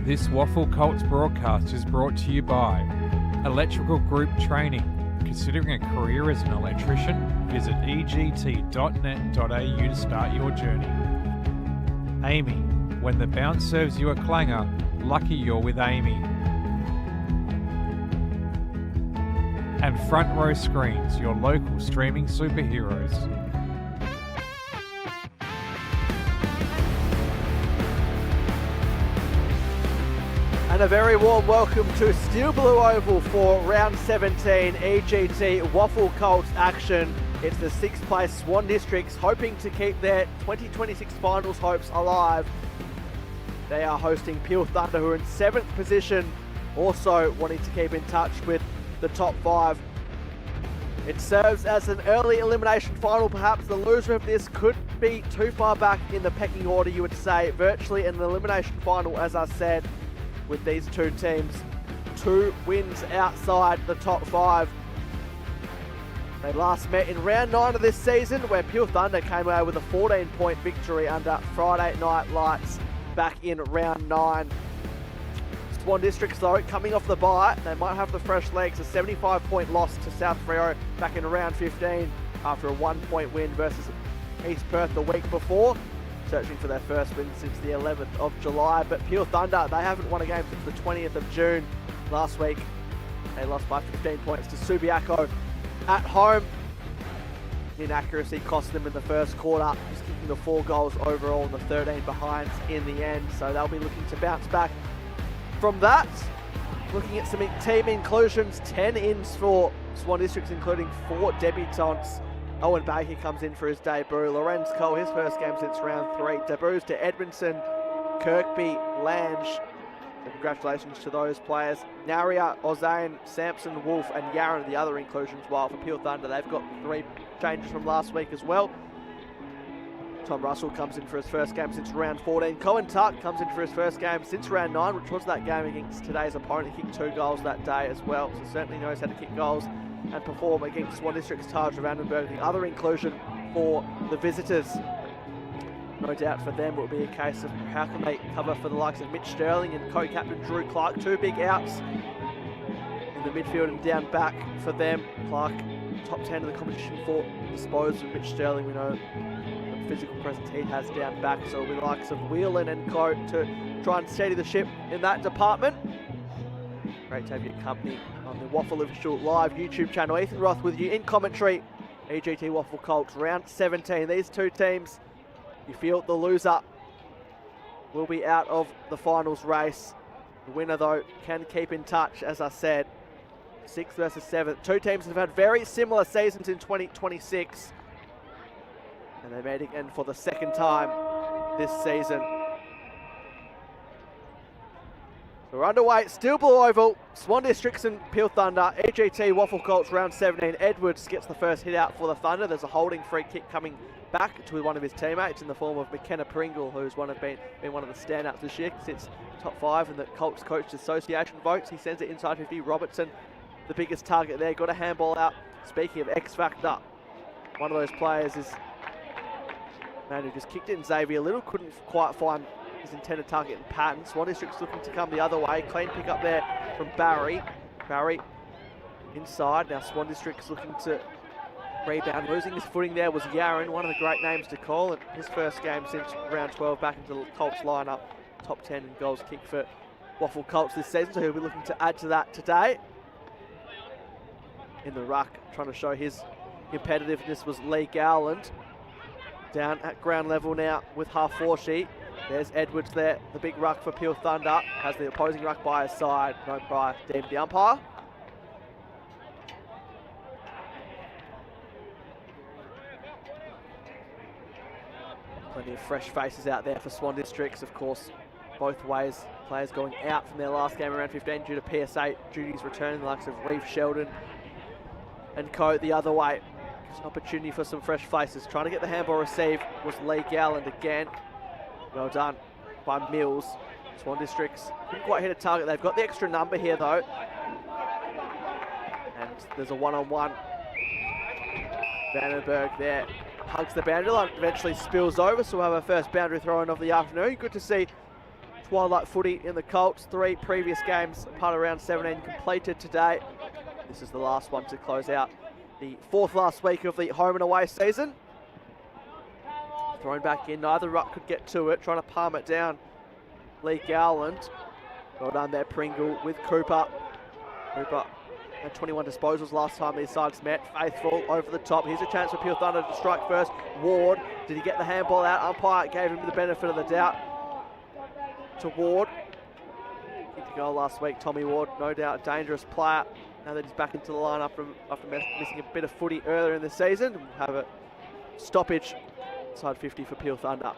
This WAFL Colts broadcast is brought to you by Electrical Group Training. Considering a career as an electrician, visit egt.net.au to start your journey. Amy, when the bounce serves you a clanger, lucky you're with Amy. And Front Row Screens, your local streaming superheroes. And a very warm welcome to Steel Blue Oval for round 17 EGT WAFL Colts action. It's the 6th place Swan Districts hoping to keep their 2026 finals hopes alive. They are hosting Peel Thunder, who are in 7th position, also wanting to keep in touch with the top 5. It serves as an early elimination final. Perhaps the loser of this could be too far back in the pecking order, you would say. Virtually an elimination final, as I said, with these two teams 2 wins outside the top 5. They last met in round 9 of this season, where Peel Thunder came away with a 14-point victory under Friday Night Lights back in round 9. Swan Districts, though, coming off the bye, they might have the fresh legs. A 75-point loss to South Freo back in round 15 after a 1-point win versus East Perth the week before, searching for their first win since the 11th of July. But Peel Thunder, they haven't won a game since the 20th of June. Last week, they lost by 15 points to Subiaco at home. Inaccuracy cost them in the first quarter, just kicking the 4 goals overall and the 13 behinds in the end. So they'll be looking to bounce back from that. Looking at some team inclusions, 10 ins for Swan Districts, including 4 debutants. Owen Baker comes in for his debut. Lorenz Cole, his first game since round 3. Debuts to Edmondson, Kirkby, Lange. So congratulations to those players. Naria, Ozane, Sampson, Wolf and Yaron, the other inclusions. While for Peel Thunder, they've got 3 changes from last week as well. Tom Russell comes in for his first game since round 14. Cohen Tuck comes in for his first game since round 9, which was that game against today's opponent. He kicked 2 goals that day as well, so certainly knows how to kick goals and perform against Swan District's Taj Vandenberg. The other inclusion for the visitors, no doubt for them, it will be a case of how can they cover for the likes of Mitch Sterling and co-captain Drew Clark. 2 big outs in the midfield and down back for them. Clark, top 10 of the competition for disposal. Mitch Sterling, we know the physical presence he has down back, so it'll be the likes of Whelan and co to try and steady the ship in that department. Great to have your company on the WAFL Official Live YouTube channel. Ethan Roth with you in commentary. EGT WAFL Colts, round 17. These two teams, you feel the loser will be out of the finals race. The winner, though, can keep in touch, as I said. 6th versus 7th. 2 teams have had very similar seasons in 2026. And they made it again for the 2nd time this season. We're underway, Steel Blue Oval, Swan Districts and Peel Thunder, EGT WAFL Colts round 17. Edwards gets the first hit out for the Thunder. There's a holding free kick coming back to one of his teammates in the form of McKenna Pringle, who's been one of the standouts this year, sits top 5 in the Colts Coach Association votes. He sends it inside 50. Robertson, the biggest target there, got a handball out. Speaking of X Factor, one of those players is man who just kicked it in Xavier Little, couldn't quite find his intended target in Patton. Swan District's looking to come the other way. Clean pick up there from Barry. Barry inside. Now Swan District's looking to rebound. Losing his footing there was Yaron, one of the great names to call. And his first game since round 12 back into the Colts lineup. Top 10 in goals kicked for WAFL Colts this season. So he'll be looking to add to that today. In the ruck, trying to show his competitiveness, was Lee Gowland. Down at ground level now with half-4 sheet. There's Edwards there, the big ruck for Peel Thunder. Has the opposing ruck by his side. No by deemed the umpire. Plenty of fresh faces out there for Swan Districts, of course. Both ways, players going out from their last game around 15 due to PSA duties returning, the likes of Reeve Sheldon and co the other way. An opportunity for some fresh faces. Trying to get the handball received was Lee Gowland again. Well done by Mills. Swan Districts couldn't quite hit a target. They've got the extra number here though. And there's a one-on-one. Vandenberg there hugs the boundary line, eventually spills over, so we'll have our first boundary throw-in of the afternoon. Good to see twilight footy in the Colts. 3 previous games, part of round 17 completed today. This is the last one to close out the 4th last week of the home and away season. Thrown back in, neither ruck could get to it, trying to palm it down. Lee Gowland. Well done there, Pringle with Cooper. Cooper had 21 disposals last time these sides met. Faithful over the top. Here's a chance for Peel Thunder to strike first. Ward, did he get the handball out? Umpire gave him the benefit of the doubt. To Ward. Kicked a goal last week. Tommy Ward, no doubt a dangerous player. Now that he's back into the lineup after missing a bit of footy earlier in the season. We'll have a stoppage side 50 for Peel Thunder.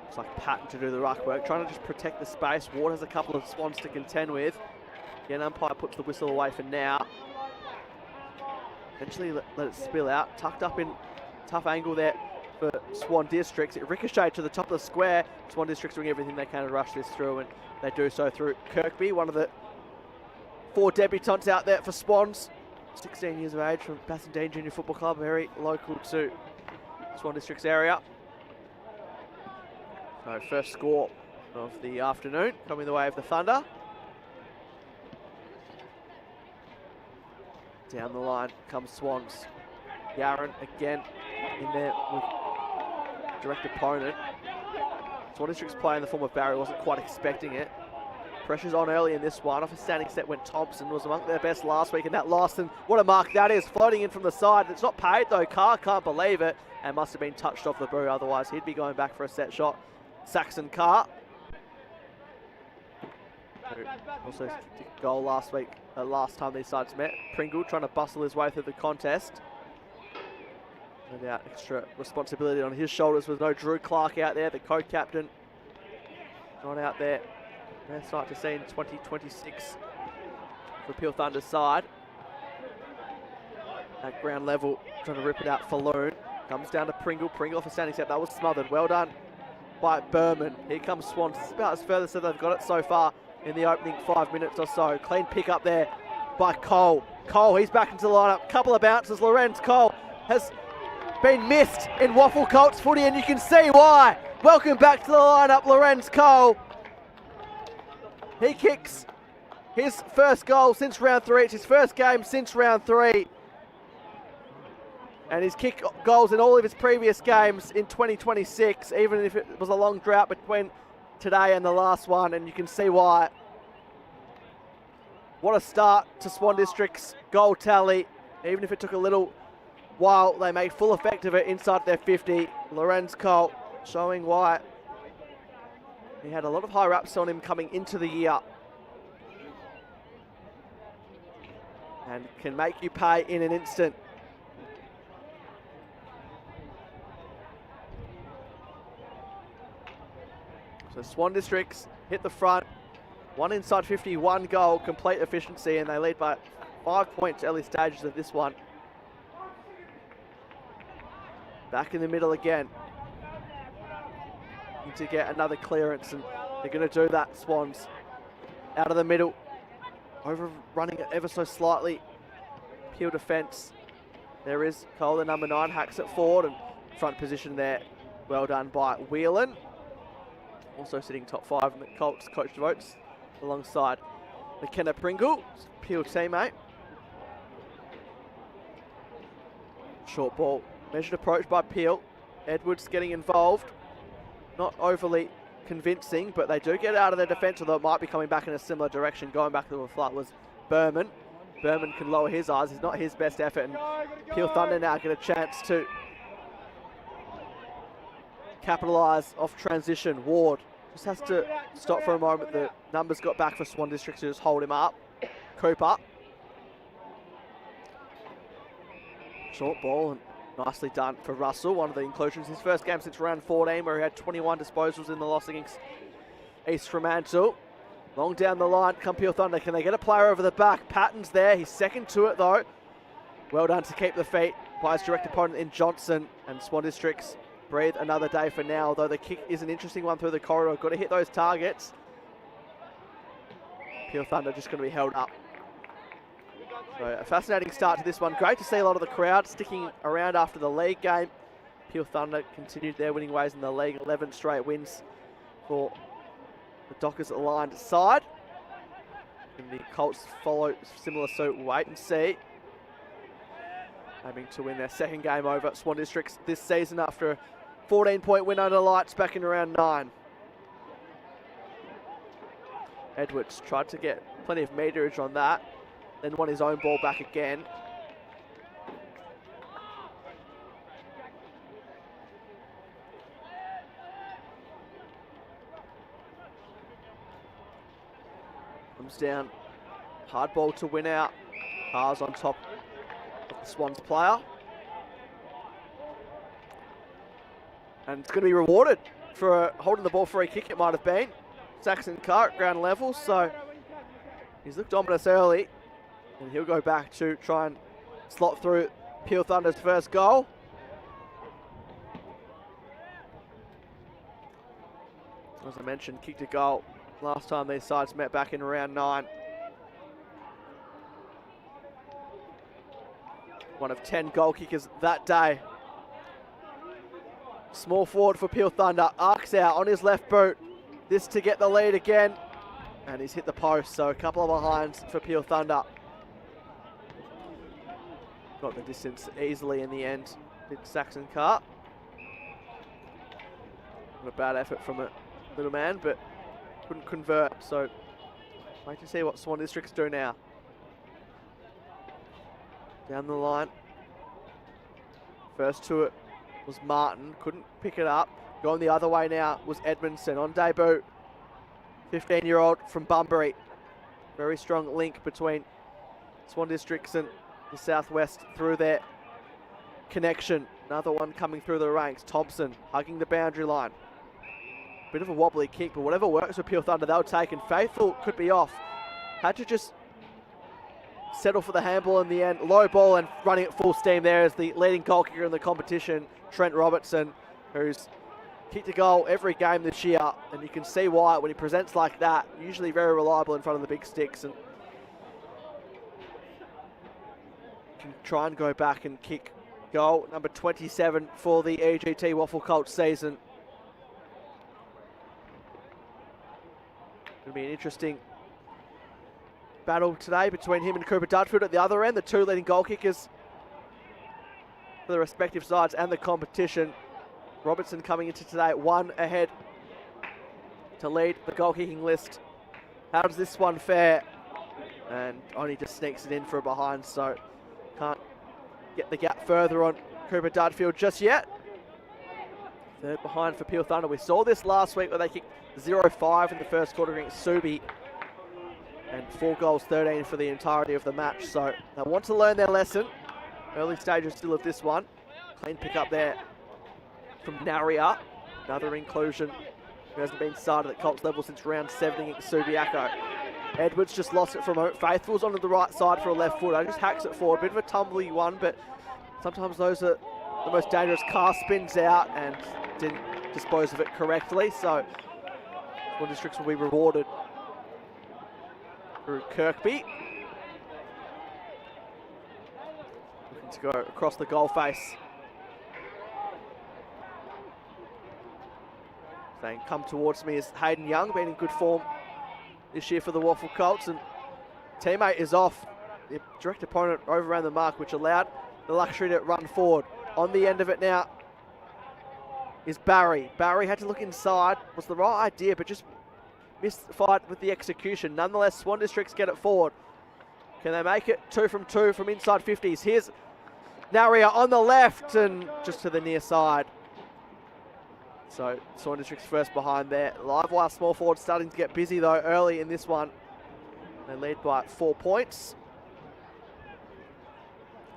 Looks like Patton to do the ruck work, trying to just protect the space. Ward has a couple of Swans to contend with. Again, umpire puts the whistle away for now. Eventually let it spill out. Tucked up in tough angle there for Swan Districts. It ricocheted to the top of the square. Swan Districts doing everything they can to rush this through, and they do so through Kirkby, one of the 4 debutants out there for Swans. 16 years of age from Bassendean Junior Football Club, very local to Swan Districts area. So first score of the afternoon coming the way of the Thunder. Down the line comes Swans. Yaron again in there with direct opponent. Swan District's play in the form of Barry, wasn't quite expecting it. Pressure's on early in this one. Off a standing set went Thompson, was among their best last week, and that Larson, what a mark that is, floating in from the side. It's not paid though, Carr can't believe it, and must have been touched off the boot, otherwise he'd be going back for a set shot. Saxon Carr. Also kicked a goal last week, last time these sides met. Pringle trying to bustle his way through the contest. No doubt extra responsibility on his shoulders with no Drew Clark out there, the co-captain. Not out there. They're starting to see in 2026 for Peel Thunder's side. At ground level, trying to rip it out for Loon. Comes down to Pringle. Pringle off a standing step. That was smothered. Well done by Berman. Here comes Swan. This is about as furthest that they've got it so far in the opening 5 minutes or so. Clean pick up there by Cole. Cole, he's back into the lineup. Couple of bounces. Lorenz Cole has been missed in WAFL Colts footy, and you can see why. Welcome back to the lineup, Lorenz Cole. He kicks his first goal since round 3. It's his first game since round 3. And he's kicked goals in all of his previous games in 2026, even if it was a long drought between today and the last one, and you can see why. What a start to Swan District's goal tally. Even if it took a little while, they made full effect of it inside their 50. Lorenz Cole showing why. He had a lot of high raps on him coming into the year. And can make you pay in an instant. So Swan Districts hit the front. 1 inside 50, 1 goal, complete efficiency, and they lead by 5 points early stages of this one. Back in the middle again. To get another clearance, and they're going to do that. Swans out of the middle, overrunning it ever so slightly. Peel defence. There is Cole, the number 9, hacks it forward, and front position there. Well done by Whelan. Also sitting top 5 in the Colts coach votes, alongside McKenna Pringle, Peel teammate. Short ball, measured approach by Peel. Edwards getting involved. Not overly convincing, but they do get out of their defence, although it might be coming back in a similar direction. Going back to the flat was Berman. Berman can lower his eyes. It's not his best effort, and Peel Thunder now get a chance to capitalise off transition. Ward just has to stop for a moment. The numbers got back for Swan District to just hold him up. Cooper. Short ball, and nicely done for Russell, one of the inclusions. His first game since round 14, where he had 21 disposals in the loss against East Fremantle. Long down the line, come Peel Thunder. Can they get a player over the back? Patton's there. He's second to it, though. Well done to keep the feet by his direct opponent in Johnson. And Swan Districts breathe another day for now, although the kick is an interesting one through the corridor. Got to hit those targets. Peel Thunder just going to be held up. So a fascinating start to this one. Great to see a lot of the crowd sticking around after the league game. Peel Thunder continued their winning ways in the league. 11 straight wins for the Dockers aligned side. And the Colts follow similar suit. Wait and see. Aiming to win their second game over Swan Districts this season after a 14-point win under lights back in round 9. Edwards tried to get plenty of meterage on that, then won his own ball back again. Comes down, hard ball to win out. Carr's on top of the Swans player. And it's going to be rewarded for holding the ball for a kick, it might have been. Saxon Carr at ground level, so he's looked ominous early. And he'll go back to try and slot through Peel Thunder's first goal. As I mentioned, kicked a goal last time these sides met back in round 9. One of 10 goal kickers that day. Small forward for Peel Thunder, arcs out on his left boot. This to get the lead again. And he's hit the post, so a couple of behinds for Peel Thunder. Got the distance easily in the end, did Saxon Carr. Not a bad effort from a little man, but couldn't convert, so wait to see what Swan Districts do now. Down the line. First to it was Martin, couldn't pick it up. Going the other way now was Edmondson on debut. 15-year-old from Bunbury. Very strong link between Swan Districts and the Southwest through their connection. Another one coming through the ranks. Thompson hugging the boundary line. Bit of a wobbly kick, but whatever works for Peel Thunder, they'll take. And Faithful could be off. Had to just settle for the handball in the end. Low ball and running at full steam there is the leading goal kicker in the competition, Trent Robertson, who's kicked a goal every game this year, and you can see why when he presents like that. Usually very reliable in front of the big sticks, and can try and go back and kick goal number 27 for the EGT WAFL Colts season. Going to be an interesting battle today between him and Cooper Dudfield at the other end, the two leading goal kickers for the respective sides and the competition. Robertson coming into today 1 ahead to lead the goal kicking list. How does this one fare? And only just sneaks it in for a behind, so can't get the gap further on Cooper Dudfield just yet. Third behind for Peel Thunder. We saw this last week where they kicked 0-5 in the first quarter against Subi. And 4 goals, 13 for the entirety of the match. So they want to learn their lesson. Early stages still of this one. Clean pick up there from Naria. Another inclusion who hasn't been started at Colts level since round 7 against Subiaco. Edwards just lost it from Faithful's onto the right side for a left foot. Just hacks it forward. Bit of a tumbly one, but sometimes those are the most dangerous. Car spins out and didn't dispose of it correctly. So Swan Districts will be rewarded through Kirkby. Looking to go across the goal face. Saying, come towards me is Hayden Young, been in good form this year for the WAFL Colts, and teammate is off. The direct opponent overran the mark, which allowed the luxury to run forward. On the end of it now is Barry. Barry had to look inside, was the right idea, but just misfired with the execution. Nonetheless, Swan Districts get it forward. Can they make it 2 from 2 from inside 50s? Here's Naria on the left and just to the near side. So Swan Districts first behind there. Livewire small forward starting to get busy though early in this one. They lead by 4 points.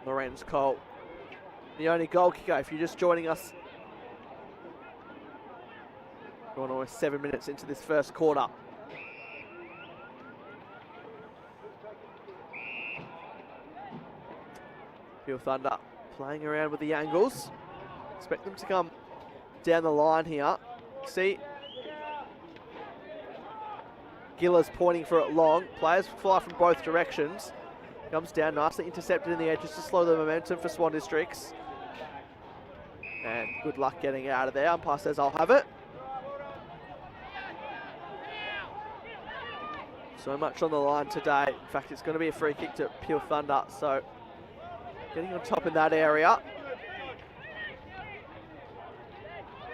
Lorenz Cole, the only goal kicker. If you're just joining us, going almost 7 minutes into this first quarter. Peel Thunder playing around with the angles. Expect them to come down the line here. See Giller's pointing for it long. Players fly from both directions. Comes down nicely, intercepted in the edge just to slow the momentum for Swan Districts. And good luck getting out of there. Umpire says I'll have it. So much on the line today. In fact, it's going to be a free kick to Pure Thunder. So getting on top in that area.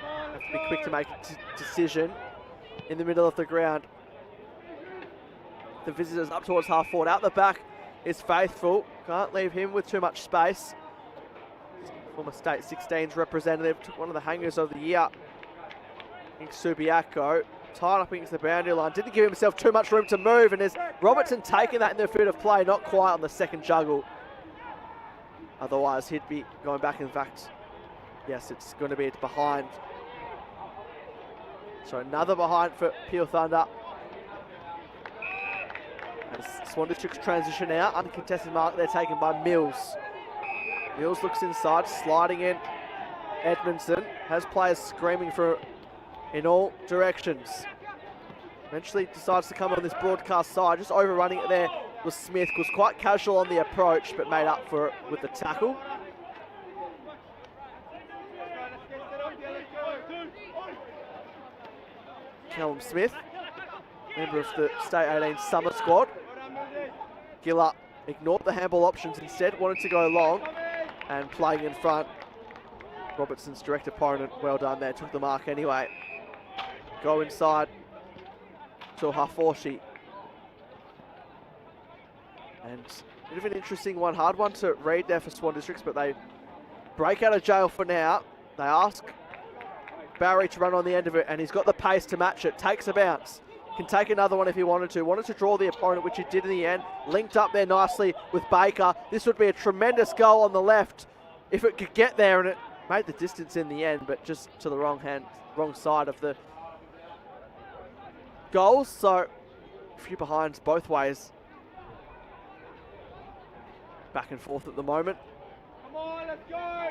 Have to be quick to make a decision in the middle of the ground. The visitors up towards half forward. Out the back is Faithful. Can't leave him with too much space. Former State 16's representative, took one of the hangers of the year. Subiaco tied up against the boundary line. Didn't give himself too much room to move, and there's Robertson taking that in the field of play, not quite on the second juggle. Otherwise, he'd be going back. In fact, yes, it's going to be behind. So another behind for Pure Thunder. As Swan District's transition out, uncontested mark there taken by Mills. Mills looks inside, sliding in. Edmondson has players screaming for in all directions. Eventually decides to come on this broadcast side, just overrunning it there was Smith. Was quite casual on the approach, but made up for it with the tackle. Callum Smith, member of the State 18 summer squad. Giller ignored the handball options instead, wanted to go long and playing in front. Robertson's direct opponent, well done there, took the mark anyway. Go inside to Haforshi. And a bit of an interesting one, hard one to read there for Swan Districts, but they break out of jail for now. They ask Barry to run on the end of it, and he's got the pace to match it. Takes a bounce. Can take another one if he wanted to. Wanted to draw the opponent, which he did in the end. Linked up there nicely with Baker. This would be a tremendous goal on the left if it could get there, and it made the distance in the end, but just to the wrong side of the goals. So a few behinds both ways. Back and forth at the moment. Come on, let's go.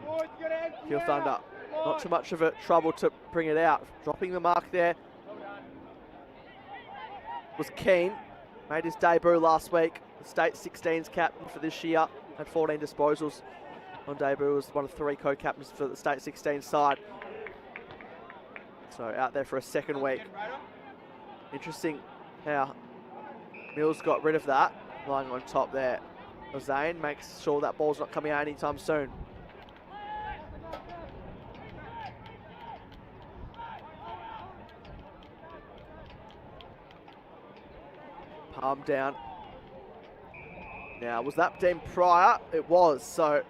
Boys, get it. Pure Thunder, not too much of a trouble to bring it out. Dropping the mark there was Keane. Made his debut last week. The State 16's captain for this year. Had 14 disposals on debut. Was one of 3 co-captains for the State 16 side. So out there for a second week. Interesting how Mills got rid of that. Lying on top there. Zane makes sure that ball's not coming out anytime soon. Palm down. Now, was that deemed prior? It was. So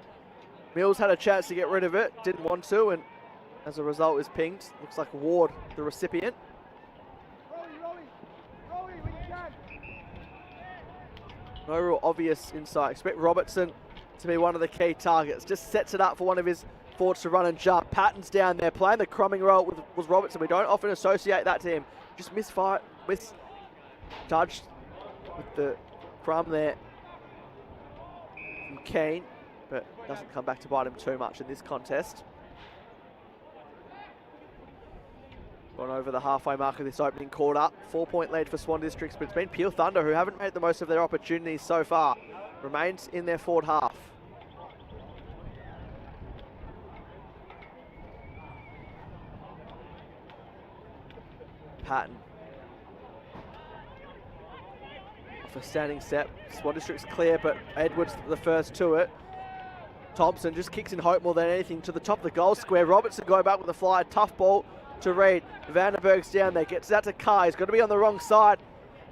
Mills had a chance to get rid of it. Didn't want to, and as a result is pinged. Looks like Ward, the recipient. No real obvious insight. Expect Robertson to be one of the key targets. Just sets it up for one of his forwards to run and jump. Patton's down there playing the crumbing role with Robertson. We don't often associate that to him. Just misjudged with the crumb there from Keane, but doesn't come back to bite him too much in this contest. Gone over the halfway mark of this opening quarter. 4-point lead for Swan Districts, but it's been Pure Thunder who haven't made the most of their opportunities so far. Remains in their forward half. Patton. Off a standing step. Swan Districts clear, but Edwards the first to it. Thompson just kicks in hope more than anything to the top of the goal square. Robertson going back with a fly. Tough ball to Reed. Vandenberg's down there. Gets out to Kai. He's got to be on the wrong side.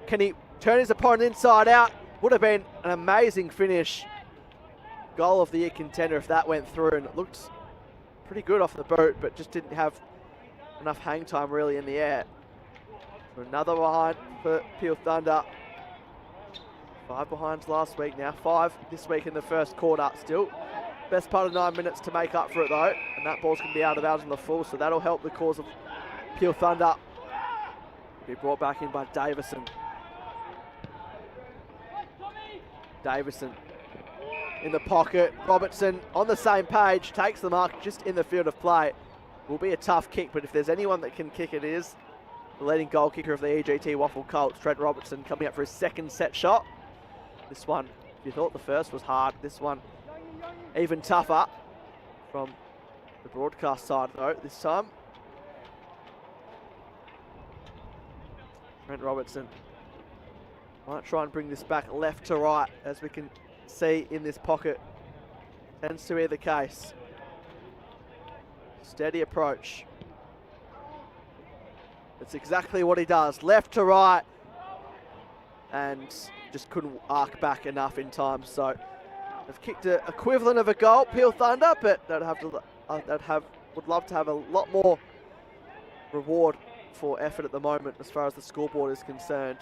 Can he turn his opponent inside out? Would have been an amazing finish. Goal of the year contender if that went through, and it looked pretty good off the boot, but just didn't have enough hang time really in the air. So another behind for Pure Thunder. 5 behinds last week, now 5 this week in the first quarter. Still best part of 9 minutes to make up for it though, and that ball's going to be out of bounds on the full, so that'll help the cause of Pure Thunder. Be brought back in by Davison. Davison in the pocket. Robertson on the same page, takes the mark just in the field of play. Will be a tough kick, but if there's anyone that can kick, it is the leading goal kicker of the EGT WAFL Colts, Trent Robertson, coming up for his second set shot. This one, if you thought the first was hard, this one even tougher. from the broadcast side though this time. Trent Robertson might try and bring this back left to right, as we can see in this pocket. Tends to be the case. Steady approach. That's exactly what he does. Left to right. And just couldn't arc back enough in time. So they've kicked an equivalent of a goal, Peel Thunder, but would love to have a lot more reward for effort at the moment as far as the scoreboard is concerned.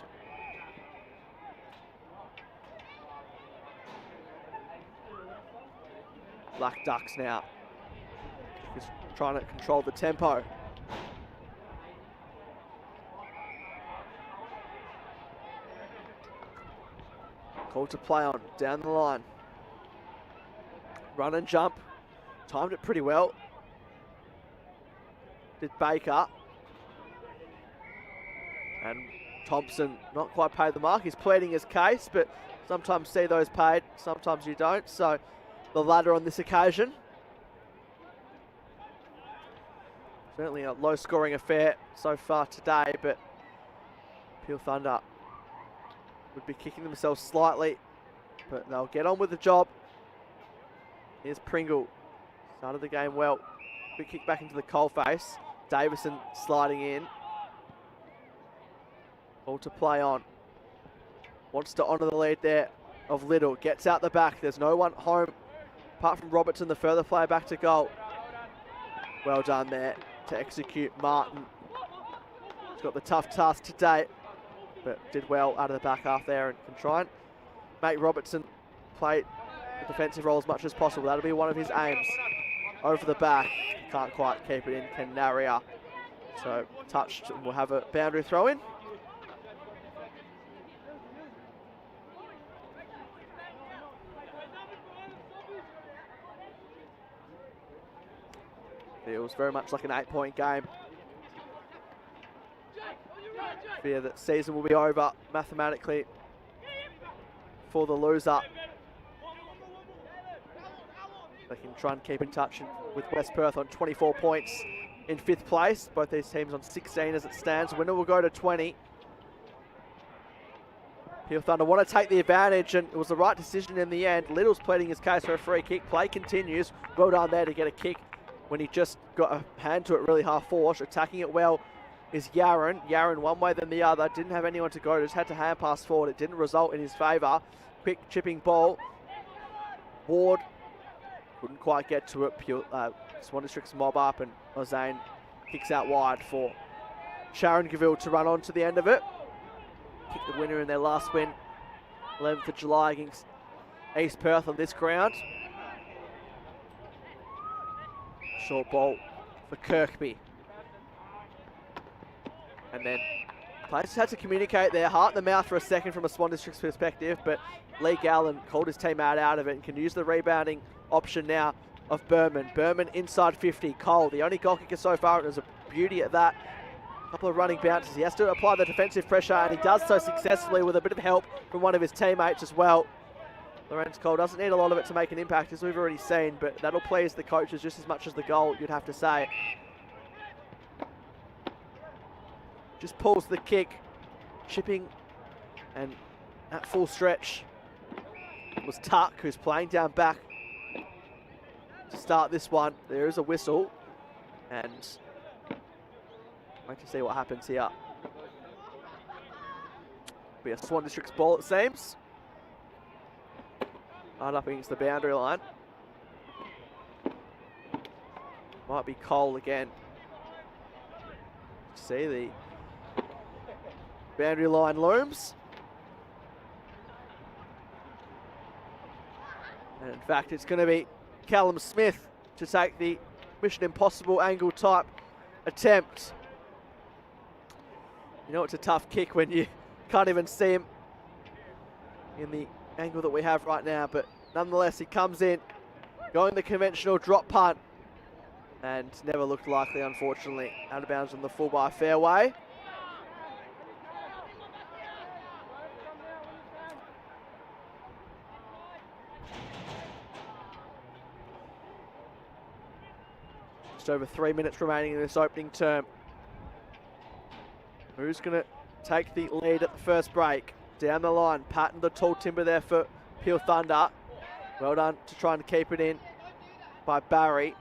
Black Ducks now. Just trying to control the tempo. Call to play on, down the line. Run and jump. Timed it pretty well. Did Baker. And Thompson not quite paid the mark. He's pleading his case, but sometimes see those paid, sometimes you don't. So the latter on this occasion. Certainly a low-scoring affair so far today, but Peel Thunder would be kicking themselves slightly, but they'll get on with the job. Here's Pringle. Started the game well. Big kick back into the coalface. Davison sliding in. All to play on. Wants to honour the lead there of Little. Gets out the back. There's no one home apart from Robertson, the further player back to goal. Well done there to execute Martin. He's got the tough task today, but did well out of the back half there and can try and make Robertson play the defensive role as much as possible. That'll be one of his aims. Over the back. Can't quite keep it in. Canaria. So touched, and we'll have a boundary throw in. Feels very much like an 8-point game. Fear that season will be over mathematically for the loser. They can try and keep in touch with West Perth on 24 points in 5th place. Both these teams on 16 as it stands. Winner will go to 20. Peel Thunder want to take the advantage, and it was the right decision in the end. Little's pleading his case for a free kick. Play continues. Well done there to get a kick when he just got a hand to it really half-forced. Attacking it well is Yaron. Yaron one way then the other. Didn't have anyone to go. Just had to hand pass forward. It didn't result in his favour. Quick chipping ball. Ward couldn't quite get to it. Swan District's mob up, and Ozane kicks out wide for Sharon Gaville to run on to the end of it. Kick the winner in their last win, 11th of July against East Perth on this ground. Short ball for Kirkby. And then players had to communicate their heart in the mouth for a second from a Swan District's perspective, but Lee Gallen called his team out of it and can use the rebounding option now of Berman. Berman inside 50. Cole, the only goal kicker so far, and there's a beauty at that. A couple of running bounces. He has to apply the defensive pressure, and he does so successfully with a bit of help from one of his teammates as well. Lorenz Cole doesn't need a lot of it to make an impact, as we've already seen, but that'll please the coaches just as much as the goal, you'd have to say. Just pulls the kick, chipping, and at full stretch was Tuck, who's playing down back to start this one. There is a whistle, and wait to see what happens here. Be a Swan District's ball, it seems. Right up against the boundary line. Might be Cole again. See the boundary line looms. And in fact, it's going to be Callum Smith to take the Mission Impossible angle type attempt. You know, it's a tough kick when you can't even see him in the angle that we have right now, but nonetheless, he comes in, going the conventional drop punt, and never looked likely, unfortunately. Out of bounds on the full by fairway. Just over 3 minutes remaining in this opening term. Who's going to take the lead at the first break? Down the line, Patton the tall timber there for Peel Thunder. Well done to try and keep it in by Barry.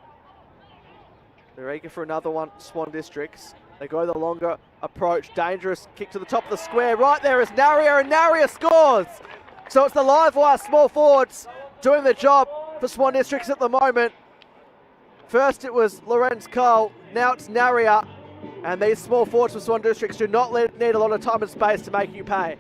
They're eager for another one, Swan Districts. They go the longer approach. Dangerous kick to the top of the square. Right there is Naria, and Naria scores. So it's the live wire small forwards doing the job for Swan Districts at the moment. First it was Lorenz Cole, now it's Naria. And these small forwards for Swan Districts do not need a lot of time and space to make you pay.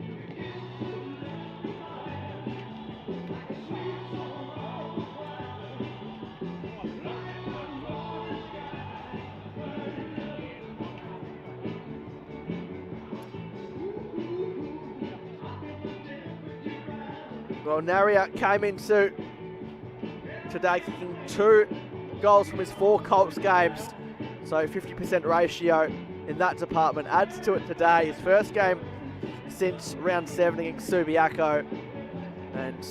Well, Naria came into today kicking 2 goals from his 4 Colts games. So 50% ratio in that department. Adds to it today, his first game since round 7 against Subiaco. And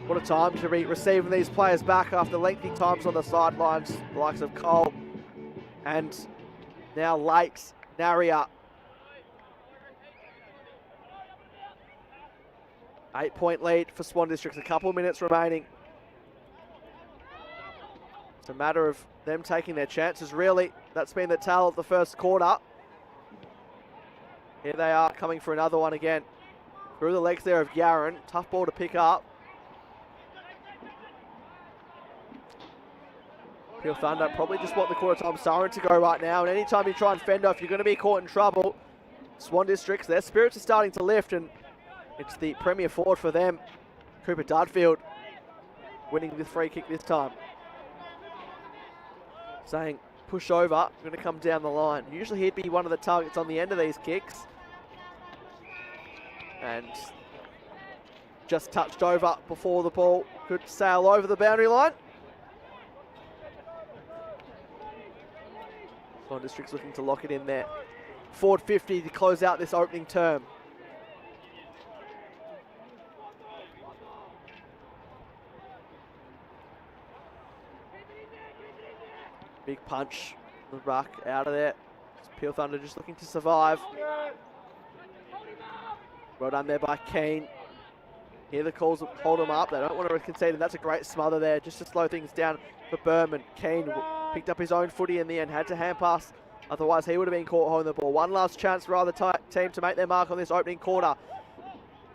what a time to be receiving these players back after lengthy times on the sidelines, the likes of Cole and now late Naria. 8-point lead for Swan Districts, a couple of minutes remaining. It's a matter of them taking their chances, really. That's been the tale of the first quarter. Here they are coming for another one again. Through the legs there of Yaron. Tough ball to pick up. Peel Thunder probably just want the quarter time siren to go right now. And anytime you try and fend off, you're going to be caught in trouble. Swan Districts, their spirits are starting to lift, and it's the premier forward for them, Cooper Dudfield, winning the free kick this time. Saying, push over, I'm going to come down the line. Usually he'd be one of the targets on the end of these kicks. And just touched over before the ball could sail over the boundary line. Swan Districts looking to lock it in there. Forward 50 to close out this opening term. Big punch, the ruck out of there. Peel Thunder just looking to survive. Well done there by Keane. Here the calls hold him up. They don't want to concede, and that's a great smother there just to slow things down for Berman. Keane picked up his own footy in the end, had to hand pass. Otherwise, he would have been caught holding the ball. One last chance for either team to make their mark on this opening quarter.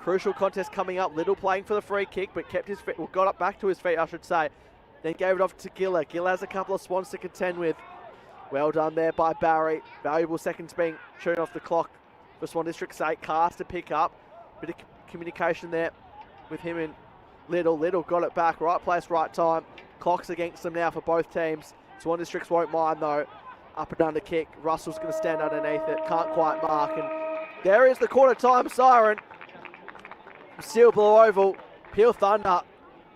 Crucial contest coming up. Little playing for the free kick, but kept his feet, well, got up back to his feet, I should say. Then gave it off to Giller. Giller has a couple of Swans to contend with. Well done there by Barry. Valuable seconds being chewed off the clock for Swan District's sake. Cast to pick up. Bit of communication there with him and Little. Little got it back. Right place, right time. Clock's against them now for both teams. Swan Districts won't mind though. Up and under kick. Russell's going to stand underneath it. Can't quite mark. And there is the quarter time siren. Steel Blue Oval. Peel Thunder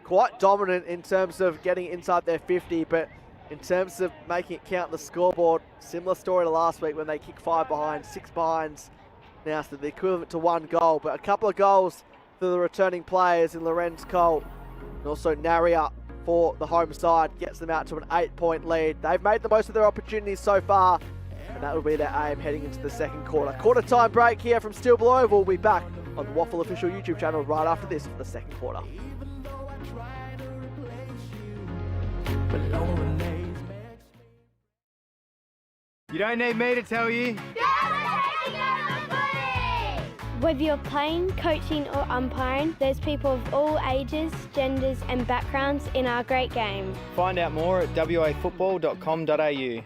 quite dominant in terms of getting inside their 50, but in terms of making it count the scoreboard, similar story to last week when they kicked 5 behind, 6 behinds now, so the equivalent to 1 goal. But a couple of goals for the returning players in Lorenz Cole and also Naria for the home side gets them out to an 8-point lead. They've made the most of their opportunities so far, and that will be their aim heading into the second quarter. Quarter time break here from Steel Blue Oval. We'll be back on the WAFL official YouTube channel right after this for the second quarter. You don't need me to tell you. Whether you're playing, coaching or umpiring, there's people of all ages, genders and backgrounds in our great game. Find out more at wafootball.com.au.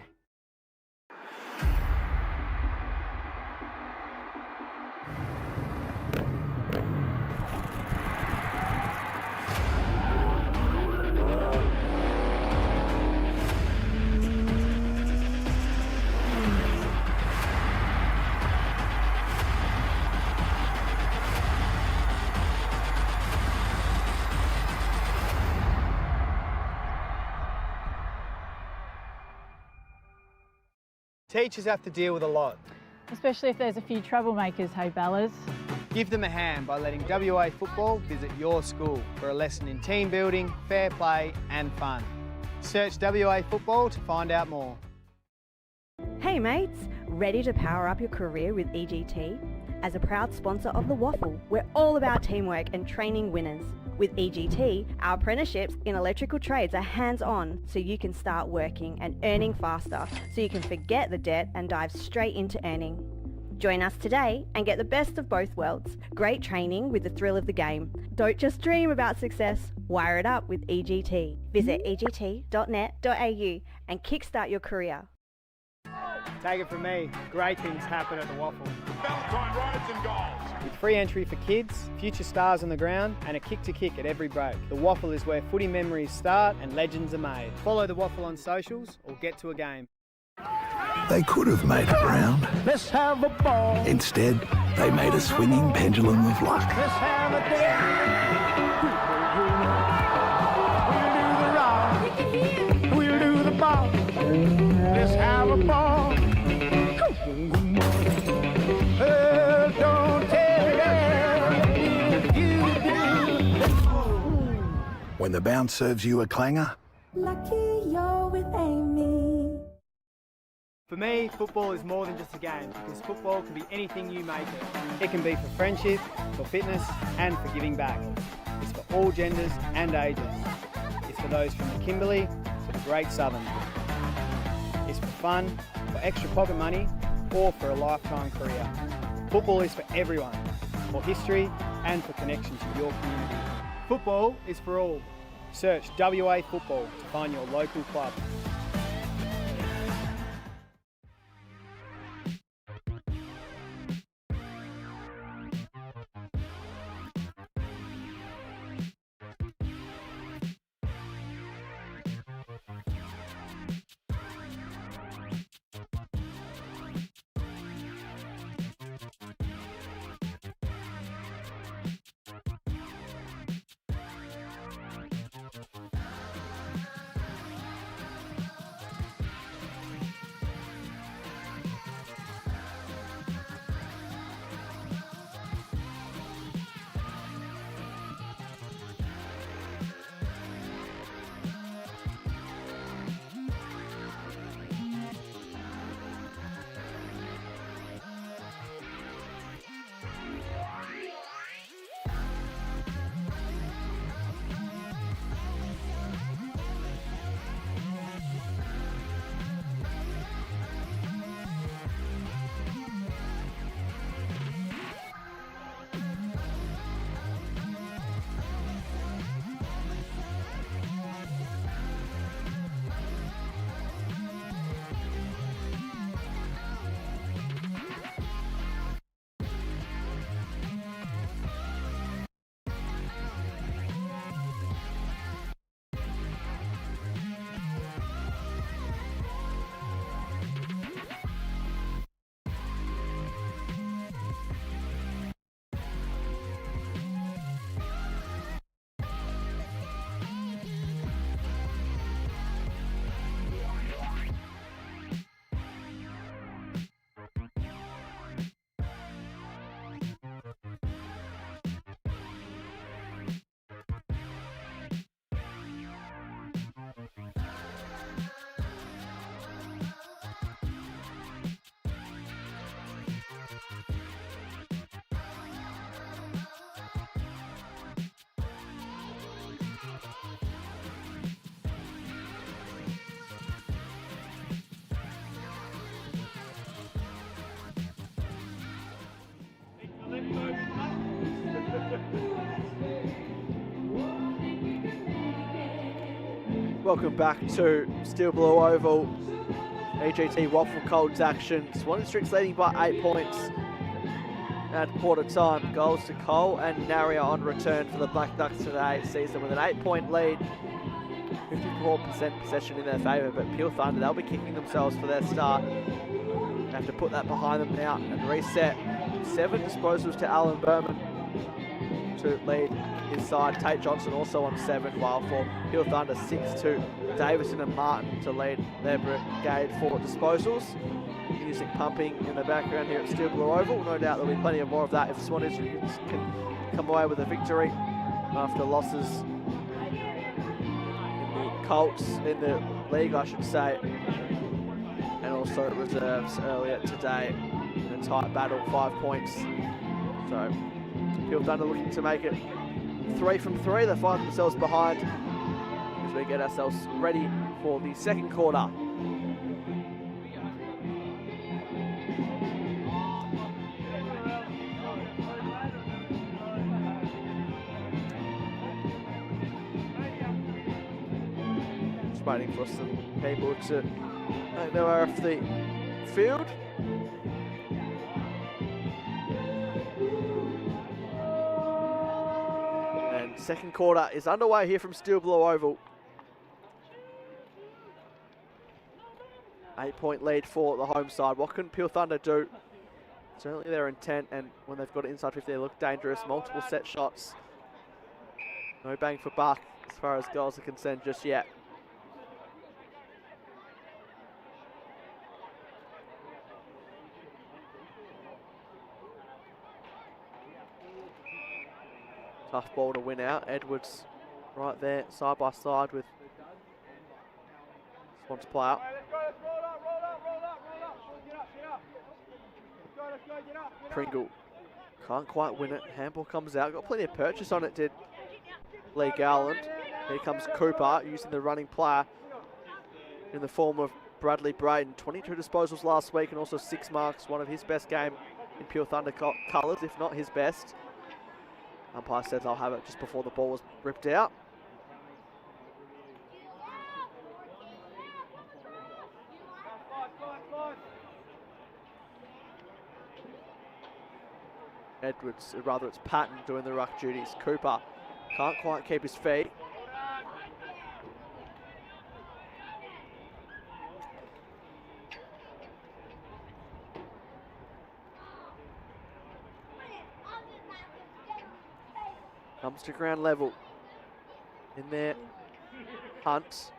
Teachers have to deal with a lot. Especially if there's a few troublemakers, hey Bellas. Give them a hand by letting WA Football visit your school for a lesson in team building, fair play and fun. Search WA Football to find out more. Hey mates, ready to power up your career with EGT? As a proud sponsor of the WAFL, we're all about teamwork and training winners. With EGT, our apprenticeships in electrical trades are hands-on, so you can start working and earning faster, so you can forget the debt and dive straight into earning. Join us today and get the best of both worlds. Great training with the thrill of the game. Don't just dream about success, wire it up with EGT. Visit egt.net.au and kickstart your career. Take it from me, great things happen at the WAFL. Valentine Roads and goals. With free entry for kids, future stars on the ground, and a kick to kick at every break. The WAFL is where footy memories start and legends are made. Follow the WAFL on socials or get to a game. They could have made it round. Let's have a ball. Instead, they made a swinging pendulum of luck. Let's have a day. We'll do the ball. Let's have a ball. Don't tell me if you do. When the bounce serves you a clanger, Lucky you're with Amy. For me, football is more than just a game, because football can be anything you make it. It can be for friendship, for fitness, and for giving back. It's for all genders and ages. It's for those from the Kimberley to the Great Southern. It's for fun, for extra pocket money, or for a lifetime career. Football is for everyone, for history and for connection to your community. Football is for all. Search WA Football to find your local club. Welcome back to Steel Blue Oval. EGT WAFL Colts action. Swan District's leading by 8 points at quarter time. Goals to Cole and Naria on return for the Black Ducks today. Sees them with an 8-point lead. 54% possession in their favour, but Peel Thunder, they'll be kicking themselves for their start. They have to put that behind them now and reset. 7 disposals to Alan Berman to lead his side. Tate Johnson also on 7, while for Peel Thunder 6 to Davison and Martin to lead their brigade for disposals. Music pumping in the background here at Steel Blue Oval. No doubt there'll be plenty of more of that if Swan Districts can come away with a victory after losses in the Colts in the league, I should say, and also reserves earlier today in a tight battle, 5 points. So Peel Thunder looking to make it 3 from 3. They find themselves behind as we get ourselves ready for the second quarter. Just waiting for some people to make their way off the field. And second quarter is underway here from Steel Blue Oval. 8-point lead for the home side. What can Peel Thunder do? Certainly their intent, and when they've got it inside 50, they look dangerous. Multiple set shots. No bang for buck as far as goals are concerned just yet. Tough ball to win out. Edwards right there, side by side with Swan's play out. Pringle can't quite win it. Handball comes out. Got plenty of purchase on it, did Lee Garland. Here comes Cooper using the running player in the form of Bradley Braden. 22 disposals last week and also 6 marks. One of his best game in Pure Thunder colours, if not his best. Umpire says I'll have it just before the ball was ripped out. Edwards, rather it's Patton doing the ruck duties. Cooper can't quite keep his feet. Comes to ground level. In there, Hunt.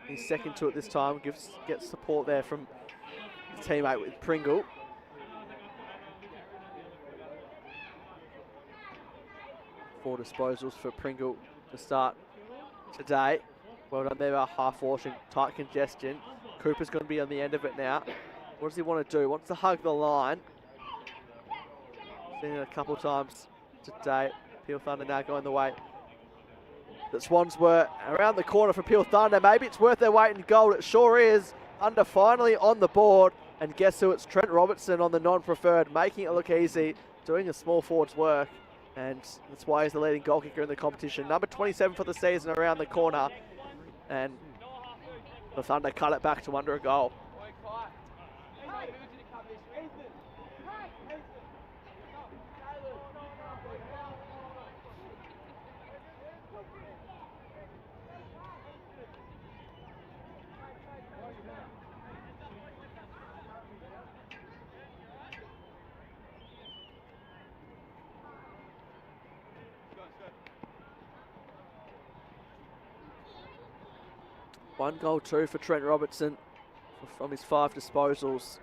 He's second to it this time. Gets support there from his teammate with Pringle. Four disposals for Pringle to start today. Well done there, half washing, tight congestion. Cooper's going to be on the end of it now. What does he want to do? Wants to hug the line. Seen it a couple of times today. Peel Thunder now going the way that Swans were. Around the corner for Peel Thunder. Maybe it's worth their weight in gold. It sure is. Under finally on the board. And guess who? It's Trent Robertson on the non-preferred, making it look easy, doing a small forward's work. And that's why he's the leading goal kicker in the competition. Number 27 for the season around the corner. And the Thunder cut it back to under a goal. One goal, 2 for Trent Robertson from his 5 disposals.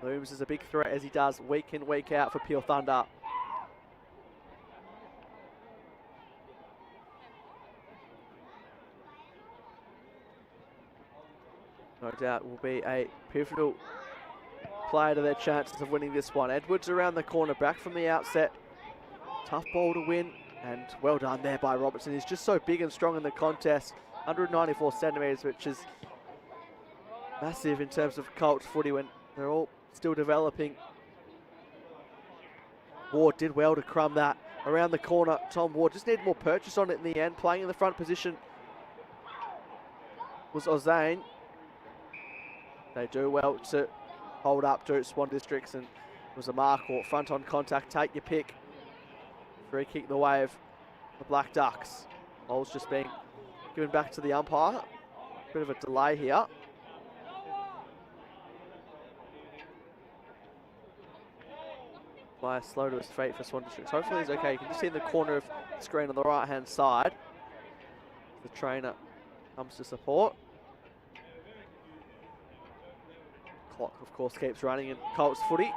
Looms as a big threat as he does week in, week out for Peel Thunder. No doubt will be a pivotal player to their chances of winning this one. Edwards around the corner, back from the outset. Tough ball to win, and well done there by Robertson. He's just so big and strong in the contest. 194 centimetres, which is massive in terms of Colts footy when they're all still developing. Ward did well to crumb that. Around the corner, Tom Ward just needed more purchase on it in the end. Playing in the front position was Ozane. They do well to hold up to Swan Districts, and it was a mark or front on contact. Take your pick. Free kick the way of the Black Ducks. Ball's just being given back to the umpire. Bit of a delay here. Player slow to his feet for Swan Districts. Hopefully he's okay. You can just see in the corner of the screen on the right hand side. The trainer comes to support. Clock of course keeps running in Colts footy.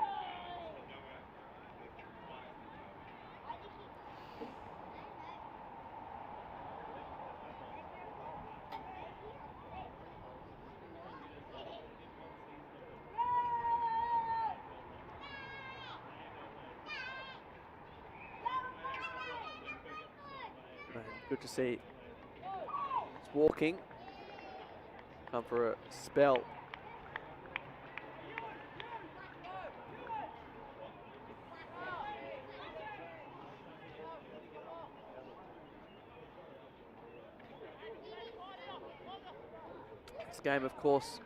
Good to see. It's walking. Come for a spell. This game, of course,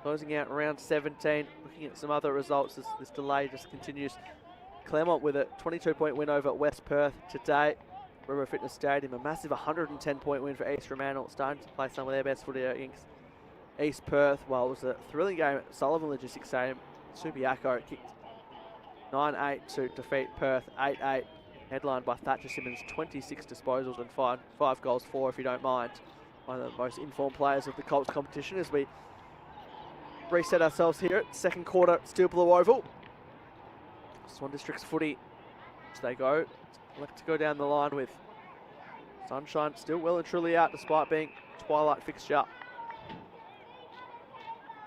closing out round 17. Looking at some other results as this delay just continues. Claremont with a 22-point win over West Perth today. River Fitness Stadium, a massive 110-point win for East Fremantle, starting to play some of their best footy against East Perth. Well, it was a thrilling game at Sullivan Logistics Stadium. Subiaco kicked 9-8 to defeat Perth 8-8, headlined by Thatcher Simmons, 26 disposals and five goals for, if you don't mind. One of the most informed players of the Colts competition as we reset ourselves here at second quarter, Steel Blue Oval. Swan District's footy, as they go. Left to go down the line with sunshine still well and truly out despite being twilight fixture.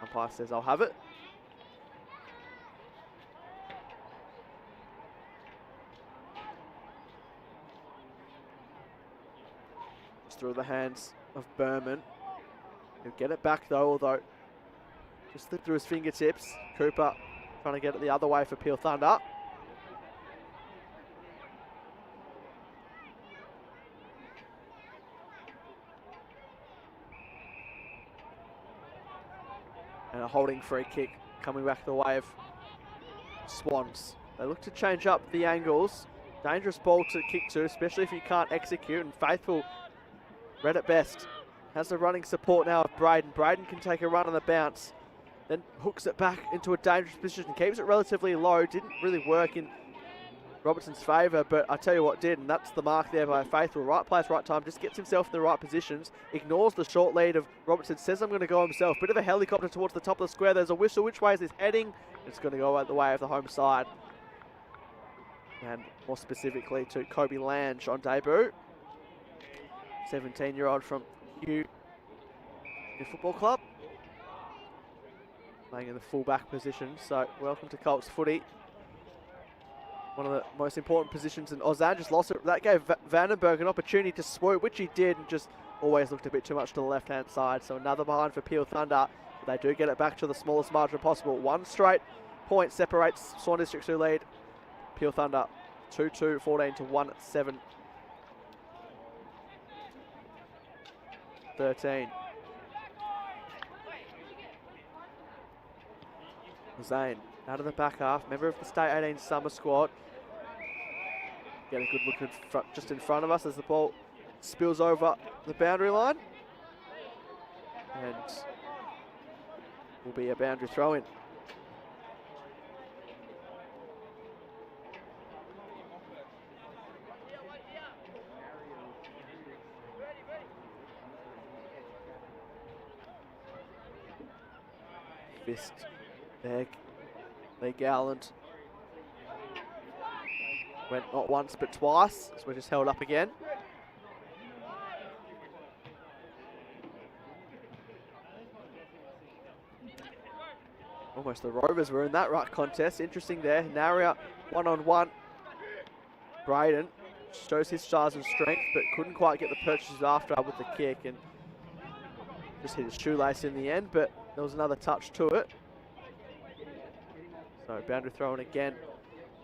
Umpire says I'll have it. Just through the hands of Berman. He'll get it back though, although just slipped through his fingertips. Cooper trying to get it the other way for Peel Thunder. And a holding free kick coming back the way of Swans. They look to change up the angles. Dangerous ball to kick to, especially if you can't execute. And Faithful read it best. Has the running support now of Braden. Braden can take a run on the bounce. Then hooks it back into a dangerous position. Keeps it relatively low. Didn't really work in Robertson's favour, but I tell you what did, and that's the mark there by Faithful. Right place, right time, just gets himself in the right positions, ignores the short lead of Robertson, says I'm going to go himself. Bit of a helicopter towards the top of the square. There's a whistle. Which way is this heading? It's going to go out the way of the home side. And more specifically to Kobe Lange on debut. 17-year-old from Hugh Football Club. Playing in the full-back position, so welcome to Colts footy. One of the most important positions, and Ozan just lost it. That gave Vandenberg an opportunity to swoop, which he did, and just always looked a bit too much to the left-hand side. So another behind for Peel Thunder, but they do get it back to the smallest margin possible. One straight point separates Swan Districts who lead. Peel Thunder 2-2, 14 to 1-7. 13. Zane out of the back half, member of the State 18 Summer Squad. Get a good look in front, just in front of us as the ball spills over the boundary line. And will be a boundary throw-in. Fist, Begg, Lee Gowland. Went not once but twice, so we're just held up again. Almost the Rovers were in that ruck contest. Interesting there. Naria one-on-one. Braden shows his size and strength, but couldn't quite get the purchases after with the kick and just hit his shoelace in the end, but there was another touch to it. So boundary throw-in again.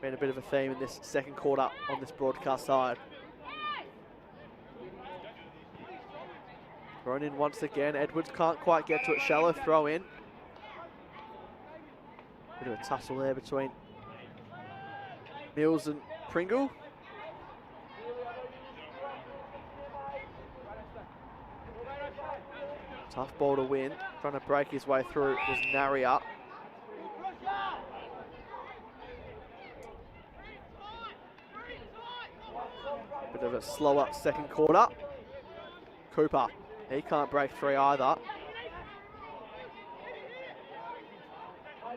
Been a bit of a theme in this second quarter on this broadcast side. Thrown in once again. Edwards can't quite get to it. Shallow throw in. Bit of a tussle there between Mills and Pringle. Tough ball to win. Trying to break his way through was Naria. Bit of a slower second quarter. Cooper, he can't break free either.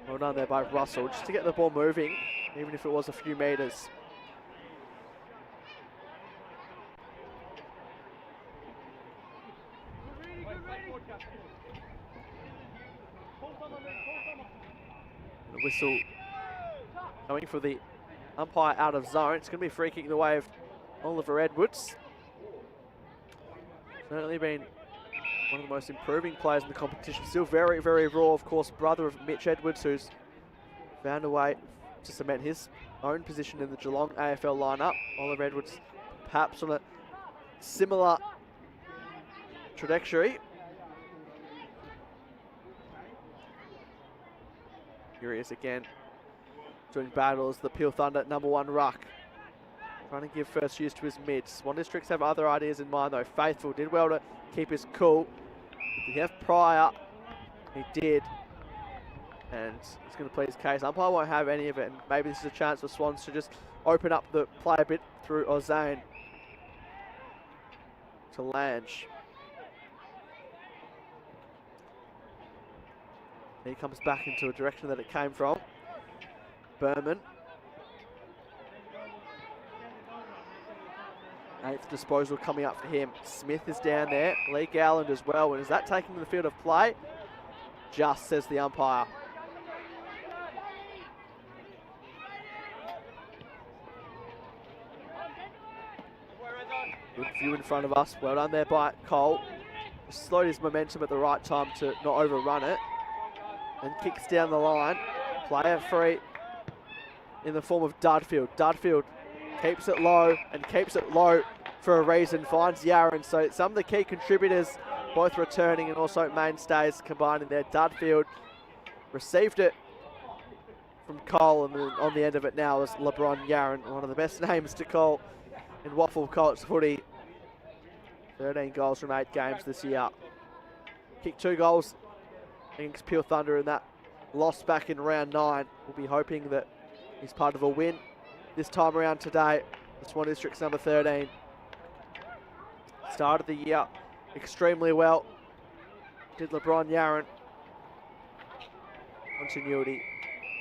Well done there by Russell, just to get the ball moving, even if it was a few metres. The whistle going for the umpire out of zone. It's going to be a free kick the way of Oliver Edwards. Certainly been one of the most improving players in the competition. Still very, very raw, of course, brother of Mitch Edwards, who's found a way to cement his own position in the Geelong AFL lineup. Oliver Edwards perhaps on a similar trajectory. Here he is again, doing battle as the Peel Thunder #1 ruck. Trying to give first use to his mids. Swan Districts have other ideas in mind though. Faithful did well to keep his cool. Did he have Pryor? He did. And he's going to plead his case. Umpire won't have any of it, and maybe this is a chance for Swans to just open up the play a bit through Ozane to Lange. He comes back into a direction that it came from. Berman. 8th disposal coming up for him. Smith is down there. Lee Gowland as well. And is that taking the field of play? Just, says the umpire. Good view in front of us. Well done there by Cole. Slowed his momentum at the right time to not overrun it. And kicks down the line. Player free in the form of Dudfield. Dudfield keeps it low and keeps it low for a reason. Finds Yaron. So some of the key contributors, both returning and also mainstays, combining there. Dudfield received it from Cole, and on the end of it now is LeBron Yaron, one of the best names to call in WAFL Colts footy. 13 goals from 8 games this year. Kicked 2 goals against Peel Thunder in that loss back in round 9. We'll be hoping that he's part of a win this time around today. The Swan Districts #13. Started the year extremely well. Did LeBron Yaron. Continuity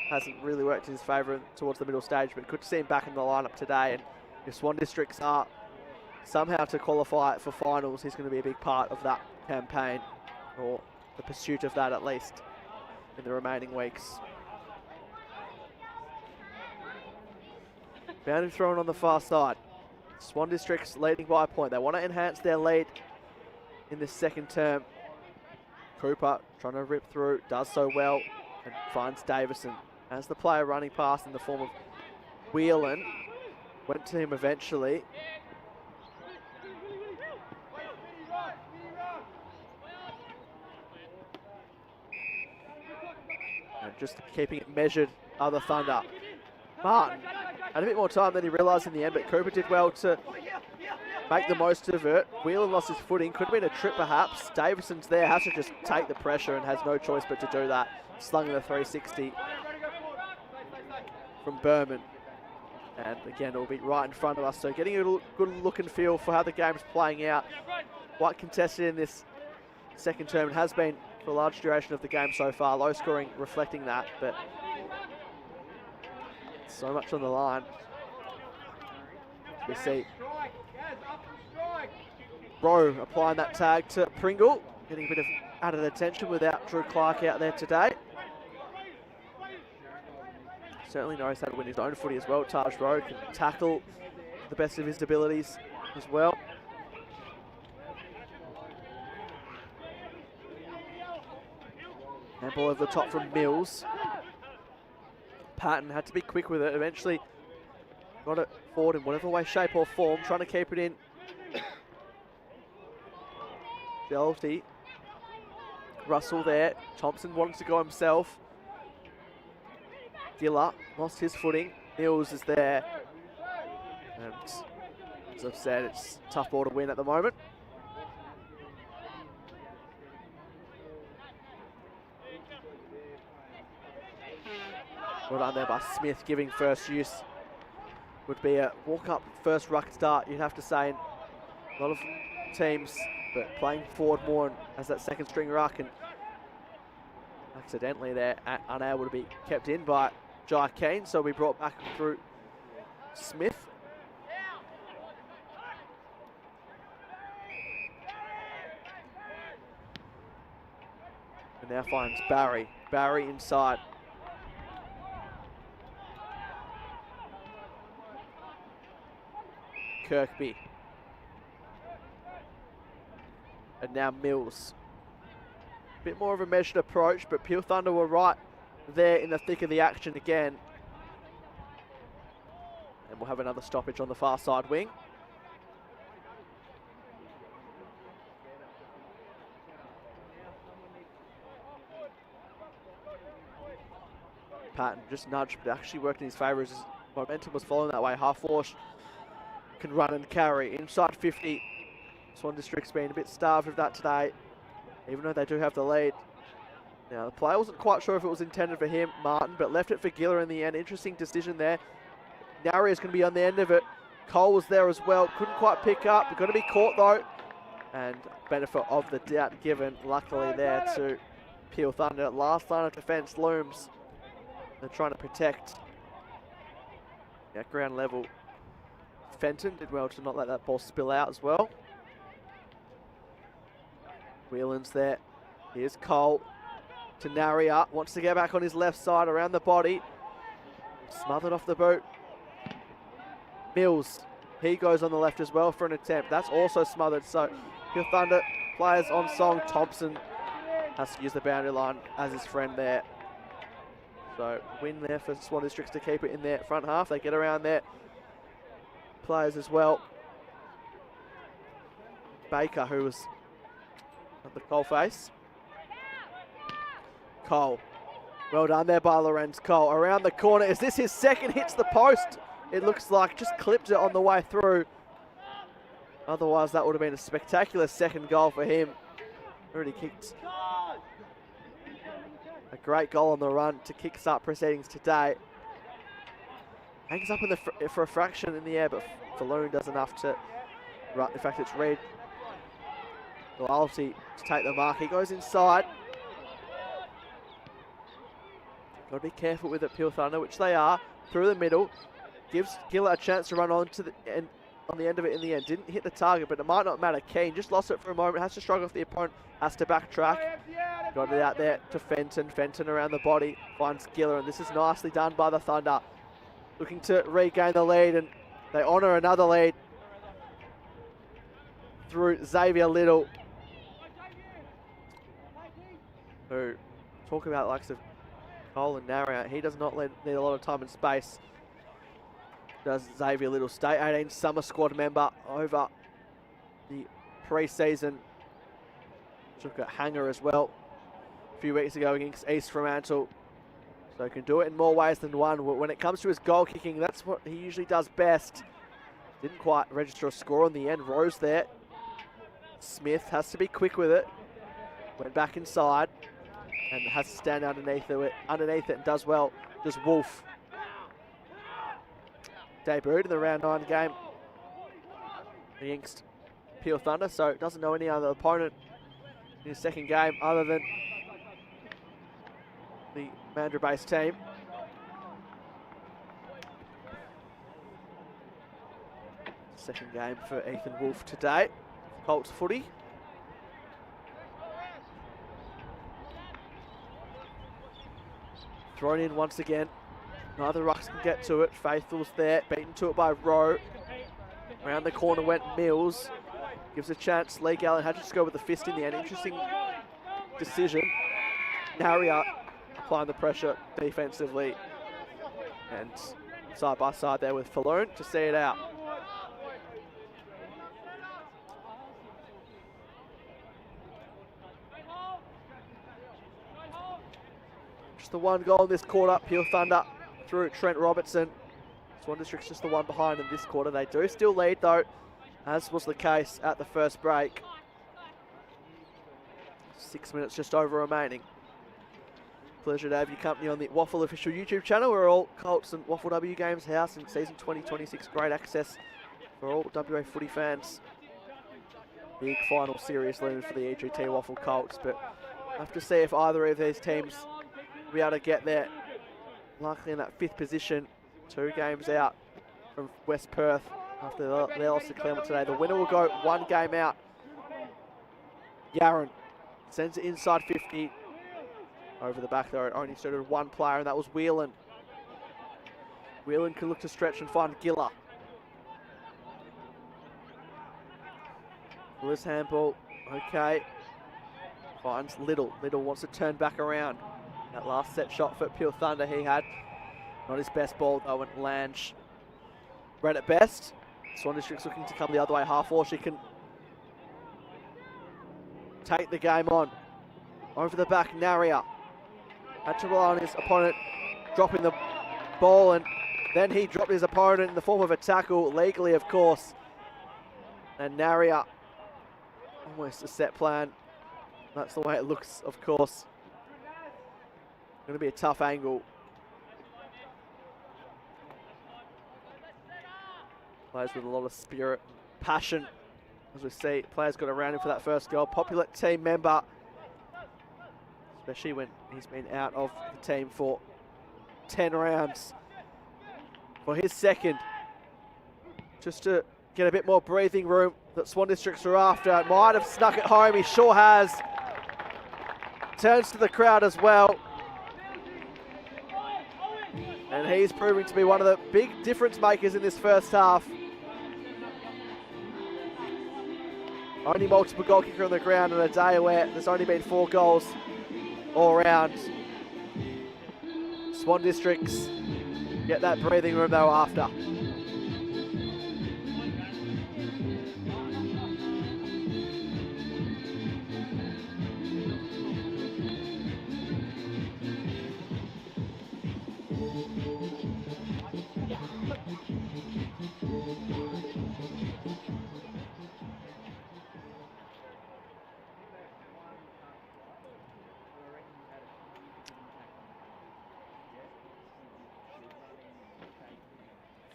hasn't really worked in his favour towards the middle stage, but good to see him back in the lineup today. And if Swan Districts are somehow to qualify for finals, he's going to be a big part of that campaign, or the pursuit of that at least, in the remaining weeks. Boundary thrown on the far side. Swan Districts leading by a point. They want to enhance their lead in this second term. Cooper trying to rip through, does so well, and finds Davison. As the player running past in the form of Whelan, went to him eventually. And just keeping it measured are the Thunder. Martin had a bit more time than he realised in the end, but Cooper did well to make the most of it. Whelan lost his footing, could have been a trip perhaps. Davison's there, has to just take the pressure and has no choice but to do that. Slung in the 360 from Berman. And again, it'll be right in front of us. So getting a good look and feel for how the game's playing out. Quite contested in this second term. It has been for a large duration of the game so far. Low scoring reflecting that, but so much on the line. We see Rowe applying that tag to Pringle, getting a bit of added attention without Drew Clark out there today. Certainly knows how to win his own footy as well. Taj Rowe can tackle to the best of his abilities as well. And ball over the top from Mills. Patton had to be quick with it. Eventually got it forward in whatever way, shape or form, trying to keep it in. Gelty. Russell there. Thompson wanted to go himself. Giller lost his footing. Mills is there. And as I've said, it's a tough ball to win at the moment. Well done there by Smith, giving first use. Would be a walk-up first ruck start, you'd have to say, in a lot of teams, but playing forward more as that second string ruck, and accidentally there, unable to be kept in by Jai Keane, so we brought back through Smith. And now finds Barry. Barry inside. Kirkby. And now Mills. Bit more of a measured approach, but Peel Thunder were right there in the thick of the action again. And we'll have another stoppage on the far side wing. Patton just nudged, but actually worked in his favour as his momentum was following that way. Half-Force can run and carry. Inside 50. Swan District's been a bit starved of that today, even though they do have the lead. Now, the player wasn't quite sure if it was intended for him, Martin, but left it for Giller in the end. Interesting decision there. Nari is going to be on the end of it. Cole was there as well. Couldn't quite pick up. Going to be caught, though. And benefit of the doubt given, luckily, there to Peel Thunder. Last line of defence looms. They're trying to protect at ground level. Fenton did well to not let that ball spill out as well. Whelan's there. Here's Cole to Naria. Wants to get back on his left side around the body. Smothered off the boot. Mills. He goes on the left as well for an attempt. That's also smothered. So Peel Thunder players on song. Thompson has to use the boundary line as his friend there. So win there for Swan Districts to keep it in their front half. They get around their players as well. Baker, who was at the coalface. Cole. Well done there by Lorenz Cole. Around the corner. Is this his second? Hits the post. It looks like just clipped it on the way through. Otherwise, that would have been a spectacular second goal for him. Already kicked a great goal on the run to kickstart proceedings today. Hangs up in for a fraction in the air, but Falloon does enough to run. In fact, it's Reed Loyalty to take the mark. He goes inside. Got to be careful with it, Peel Thunder, which they are. Through the middle. Gives Giller a chance to run on to the end, on the end of it in the end. Didn't hit the target, but it might not matter. Keane just lost it for a moment. Has to struggle off the opponent. Has to backtrack. Got it out there to Fenton. Fenton around the body. Finds Giller, and this is nicely done by the Thunder. Looking to regain the lead, and they honour another lead through Xavier Little, who talk about the likes of Cole and Naria. He does not need a lot of time and space. Does Xavier Little, State 18 summer squad member over the pre-season. Took a hanger as well a few weeks ago against East Fremantle. So he can do it in more ways than one. When it comes to his goal kicking, that's what he usually does best. Didn't quite register a score in the end. Rose there. Smith has to be quick with it. Went back inside and has to stand underneath it and does well. Just Wolf. Debuted in the round 9 game against Peel Thunder, so doesn't know any other opponent in his second game other than the Mandurah-based team. Second game for Ethan Wolf today. Colts footy. Thrown in once again. Neither rucks can get to it. Faithful's there, beaten to it by Rowe. Around the corner went Mills. Gives a chance. Lee Gallen had to just go with the fist in the end. Interesting decision. Naria applying the pressure defensively. And side by side there with Falloon to see it out. Just the one goal in this quarter. Peel Thunder through Trent Robertson. Swan District's just the one behind in this quarter. They do still lead though, as was the case at the first break. 6 minutes just over remaining. Pleasure to have your company on the WAFL official YouTube channel. We're all Colts and WAFL W Games house in season 2026. Great access for all WA footy fans. Big final series looming for the EGT WAFL Colts, but I have to see if either of these teams will be able to get there. Likely in that 5th position, 2 games out from West Perth after they lost to Claremont today. The winner will go 1 game out. Yarran sends it inside 50. Over the back there, it only suited 1 player, and that was Whelan. Whelan can look to stretch and find Giller. Lewis handball Okay. Finds Little. Little wants to turn back around. That last set shot for Pure Thunder he had. Not his best ball though, and Lange read it best. Swan District's looking to come the other way half, or she can take the game on. Over the back, Naria had to rely on his opponent dropping the ball, and then he dropped his opponent in the form of a tackle, legally of course. And Naria, almost a set plan. That's the way it looks, of course. Going to be a tough angle. Players with a lot of spirit, passion. As we see, players got around him for that first goal. Popular team member, especially when he's been out of the team for 10 rounds. For his second, just to get a bit more breathing room that Swan Districts are after. Might have snuck it home, he sure has. Turns to the crowd as well. And he's proving to be one of the big difference makers in this first half. Only multiple goal kicker on the ground on a day where there's only been 4 goals all round. Swan Districts get that breathing room they were after.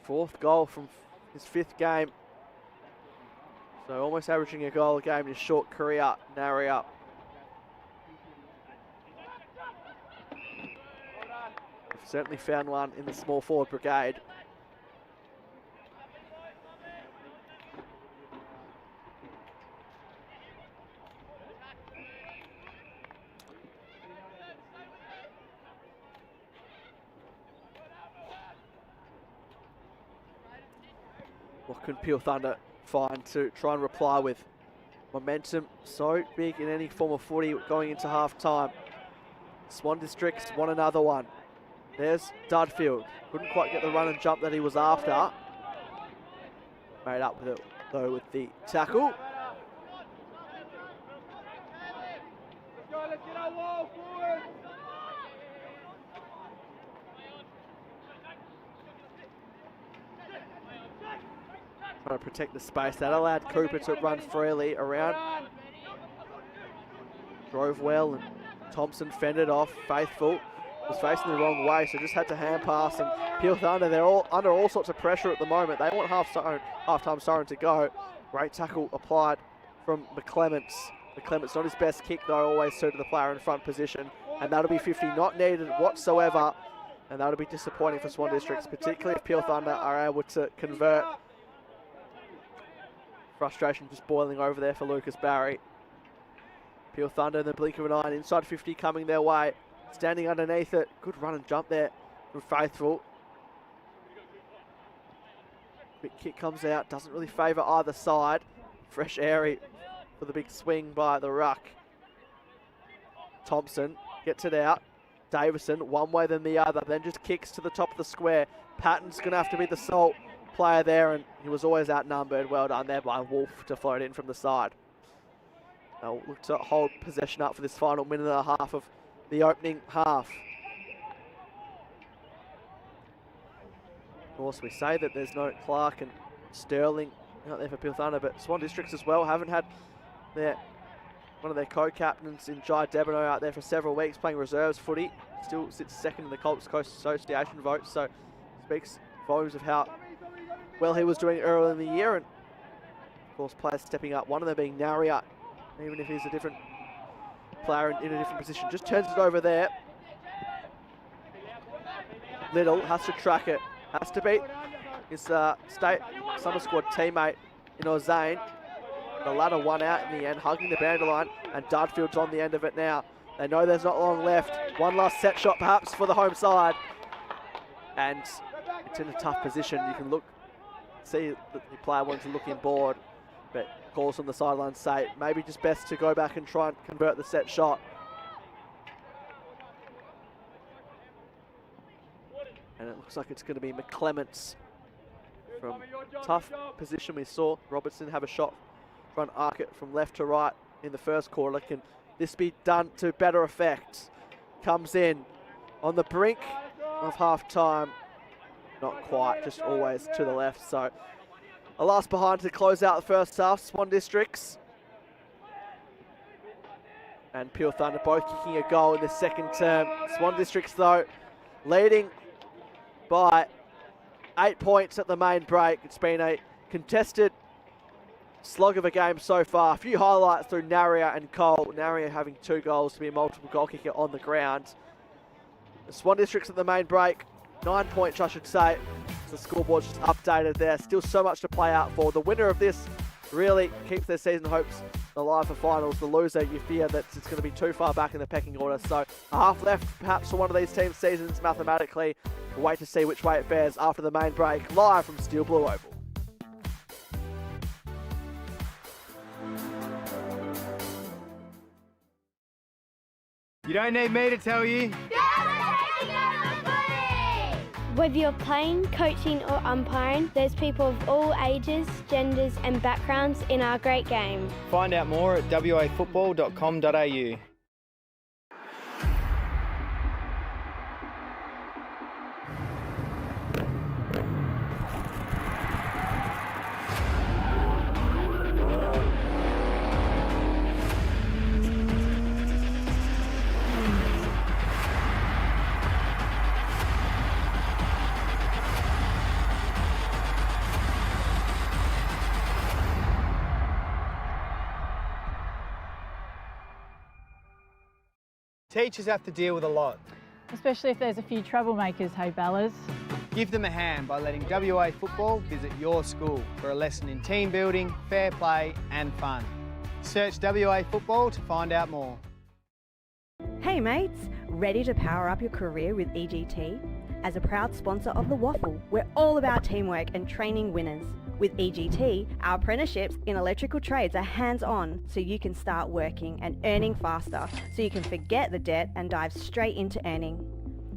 Fourth goal from his 5th game. So almost averaging a goal a game in his short career, Naria. We've certainly found one in the small forward brigade. What can Pure Thunder find to try and reply with? Momentum so big in any form of footy going into half time. Swan Districts want another one. There's Dudfield. Couldn't quite get the run and jump that he was after. Made up with it though with the tackle. Let's get our wall forward. Trying to protect the space. That allowed Cooper to run freely around. Drove well, and Thompson fended off. Faithful was facing the wrong way, so just had to hand pass. And Pure Thunder, they're all under all sorts of pressure at the moment. They want half-time siren to go. Great tackle applied from McClements. McClements, not his best kick though, always suited the player in front position. And that'll be 50, not needed whatsoever. And that'll be disappointing for Swan Districts, particularly if Pure Thunder are able to convert. Frustration just boiling over there for Lucas Barry. Pure Thunder in the blink of an eye, inside 50 coming their way. Standing underneath it. Good run and jump there from Faithful. Quick kick comes out, doesn't really favour either side. Fresh airy for the big swing by the ruck. Thompson gets it out. Davison, one way than the other, then just kicks to the top of the square. Patton's going to have to be the salt player there, and he was always outnumbered. Well done there by Wolf to float in from the side. They'll look to hold possession up for this final minute and a half of the opening half. Of course, we say that there's no Clark and Sterling out there for Pure Thunder, but Swan Districts as well haven't had one of their co-captains in Jai Debino out there for several weeks playing reserves footy. Still sits second in the Colts Coast Association vote, so speaks volumes of how well he was doing earlier in the year. And of course, players stepping up, one of them being Naria, even if he's a different player in a different position. Just turns it over there. Little has to track it, has to beat his state summer squad teammate in Ozane. The latter won out in the end, hugging the boundary line, and Dudfield's on the end of it now. They know there's not long left. One last set shot perhaps for the home side. And it's in a tough position. You can see that the player wants to look in board, but calls on the sideline say maybe just best to go back and try and convert the set shot. And it looks like it's going to be McClements from tough position. We saw Robertson have a shot, front arc it from left to right in the first quarter. Can this be done to better effect? Comes in on the brink of half time. Not quite, just always to the left. So a last behind to close out the first half. Swan Districts and Pure Thunder both kicking a goal in the second term. Swan Districts though leading by 8 points at the main break. It's been a contested slog of a game so far. A few highlights through Naria and Cole. Naria having 2 goals to be a multiple goal kicker on the ground. The Swan Districts at the main break, 9 points I should say. The scoreboard's just updated there. Still so much to play out for. The winner of this really keeps their season hopes alive for finals. The loser, you fear that it's going to be too far back in the pecking order. So a half left perhaps for one of these teams' seasons mathematically. We'll wait to see which way it fares after the main break. Live from Steel Blue Oval. You don't need me to tell you. Whether you're playing, coaching or umpiring, there's people of all ages, genders and backgrounds in our great game. Find out more at wafootball.com.au. Teachers have to deal with a lot. Especially if there's a few troublemakers, hey Bellas. Give them a hand by letting WA Football visit your school for a lesson in team building, fair play and fun. Search WA Football to find out more. Hey mates, ready to power up your career with EGT? As a proud sponsor of the WAFL, we're all about teamwork and training winners. With EGT, our apprenticeships in electrical trades are hands-on so you can start working and earning faster so you can forget the debt and dive straight into earning.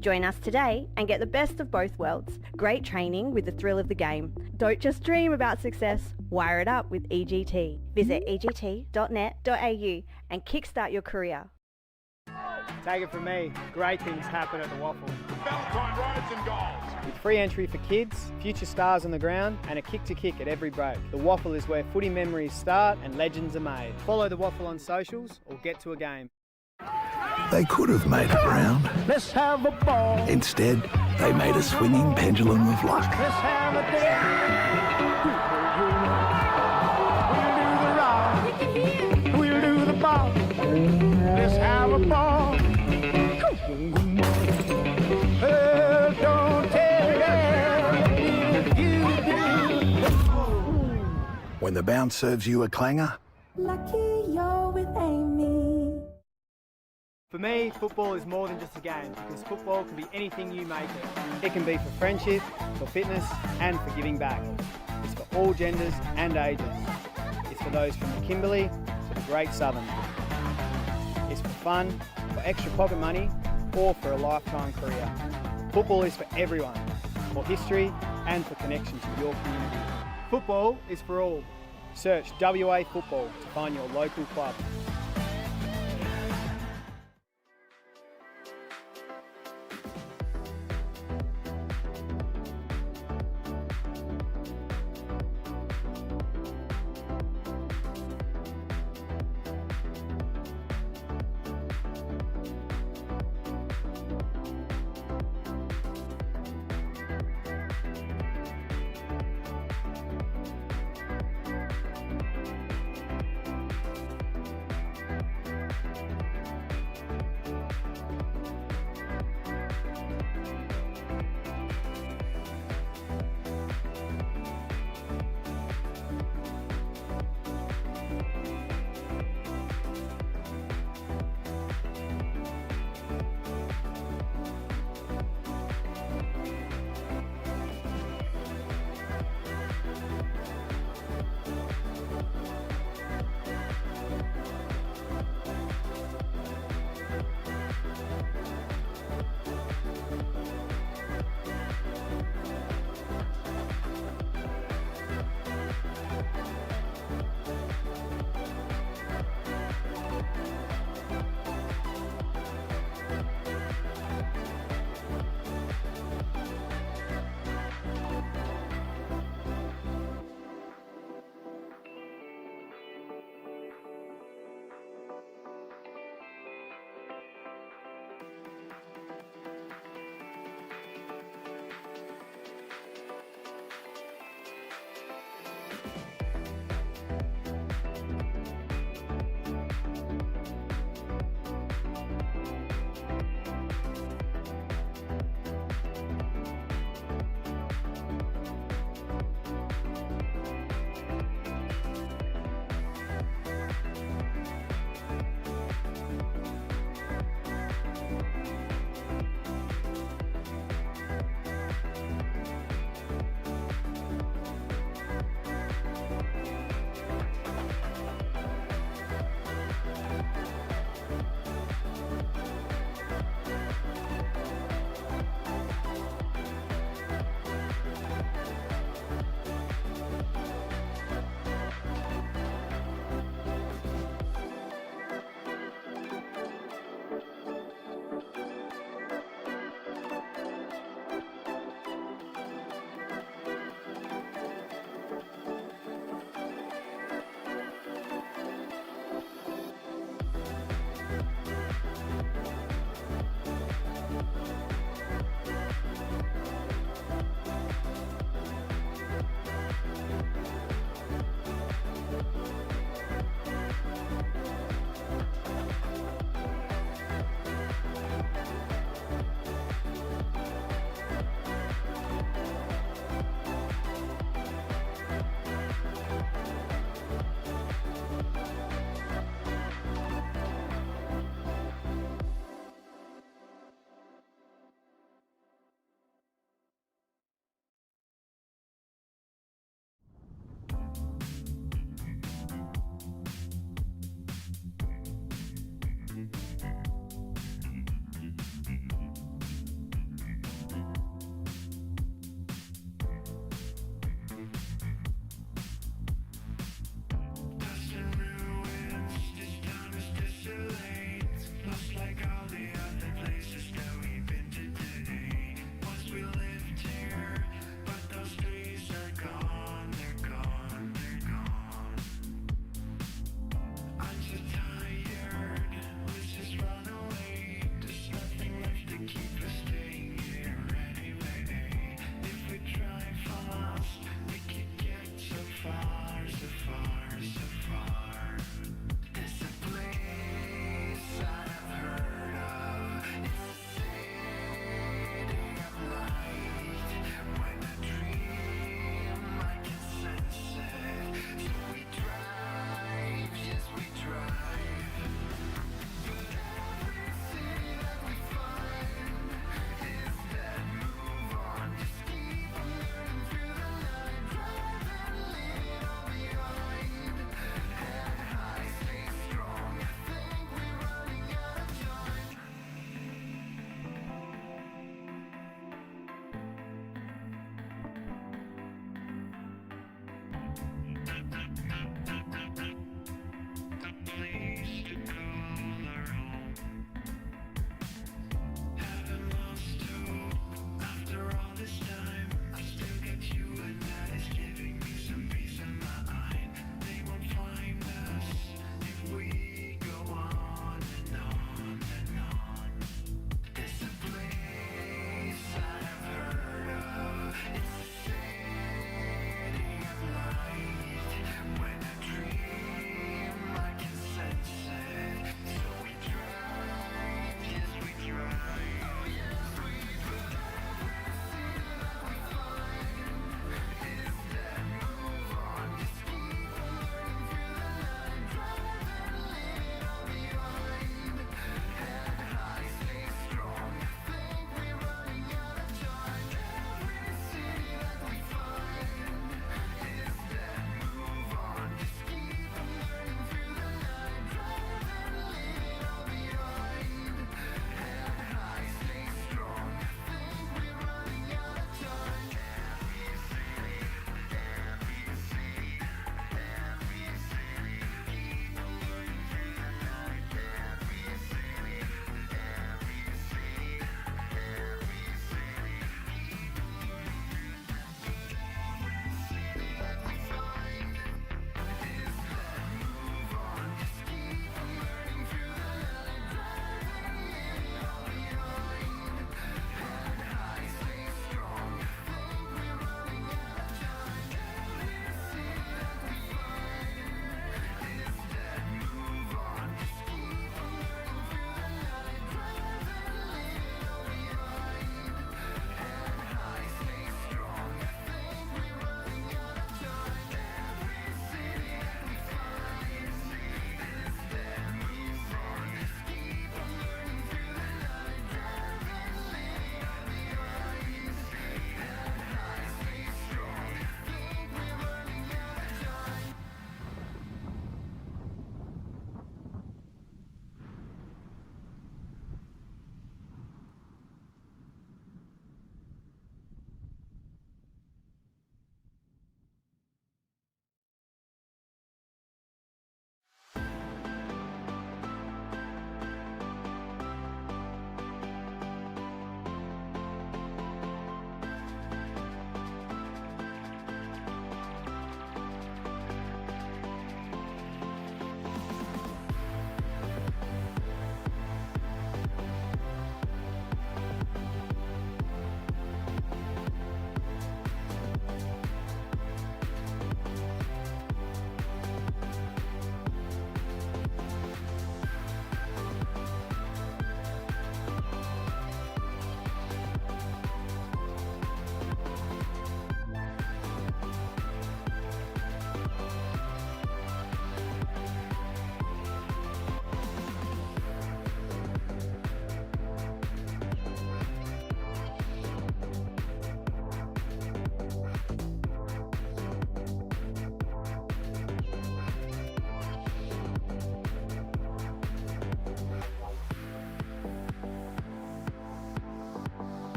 Join us today and get the best of both worlds. Great training with the thrill of the game. Don't just dream about success, wire it up with EGT. Visit egt.net.au and kickstart your career. Take it from me, great things happen at the WAFL. Valentine rides and goals. With free entry for kids, future stars on the ground and a kick to kick at every break. The WAFL is where footy memories start and legends are made. Follow the WAFL on socials or get to a game. They could have made it round. Let's have a ball. Instead, they made a swinging pendulum of luck. Let's have a day. We'll do the rock. We'll do the ball. Let's have a ball. Don't tell When the bounce serves you a clanger, Lucky you're with Amy. For me, football is more than just a game because football can be anything you make it. It can be for friendship, for fitness and for giving back. It's for all genders and ages. It's for those from the Kimberley to the Great Southern. It's for fun, for extra pocket money or for a lifetime career. Football is for everyone, for history and for connection to your community. Football is for all. Search WA Football to find your local club.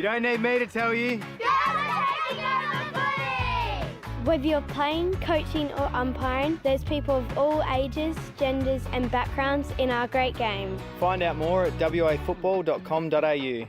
You don't need me to tell you. Whether you're playing, coaching or umpiring, there's people of all ages, genders and backgrounds in our great game. Find out more at wafootball.com.au.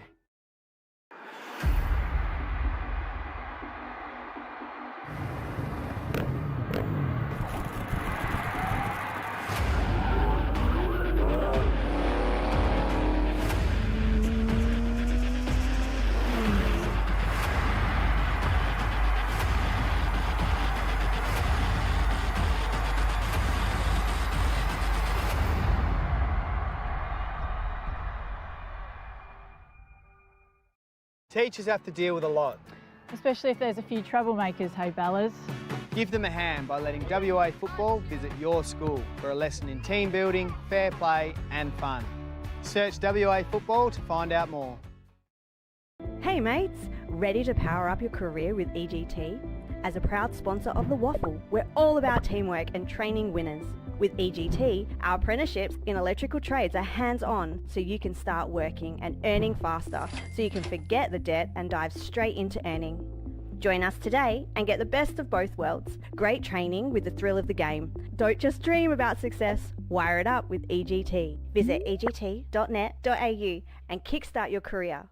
Teachers have to deal with a lot. Especially if there's a few troublemakers, hey Bellas. Give them a hand by letting WA Football visit your school for a lesson in team building, fair play and fun. Search WA Football to find out more. Hey mates, ready to power up your career with EGT? As a proud sponsor of the WAFL, we're all about teamwork and training winners. With EGT, our apprenticeships in electrical trades are hands-on, so you can start working and earning faster, so you can forget the debt and dive straight into earning. Join us today and get the best of both worlds. Great training with the thrill of the game. Don't just dream about success, wire it up with EGT. Visit egt.net.au and kickstart your career.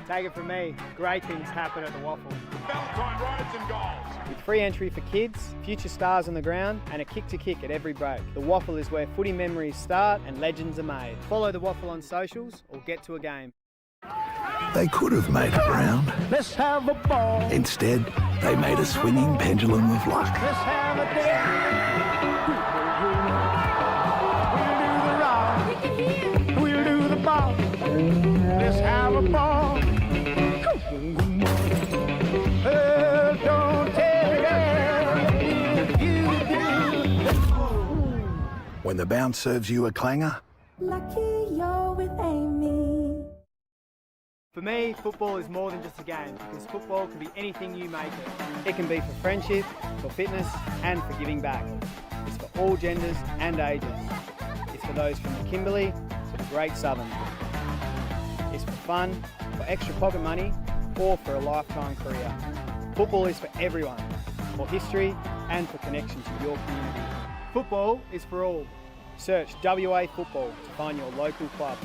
Take it from me, great things happen at the WAFL. Valentine rides and goals. With free entry for kids, future stars on the ground and a kick to kick at every break. The WAFL is where footy memories start and legends are made. Follow the WAFL on socials or get to a game. They could have made a ground. Let's have a ball. Instead, they made a swinging pendulum of luck. Let's have a day. We'll do the rock. We'll do the ball. Let's have a ball. Don't tell me you do. When the bounce serves you a clanger, Lucky you're with Amy. For me, football is more than just a game because football can be anything you make it. It can be for friendship, for fitness and for giving back. It's for all genders and ages. It's for those from the Kimberley to the Great Southern. It's for fun, for extra pocket money or for a lifetime career. Football is for everyone, for history and for connection to your community. Football is for all. Search WA Football to find your local club.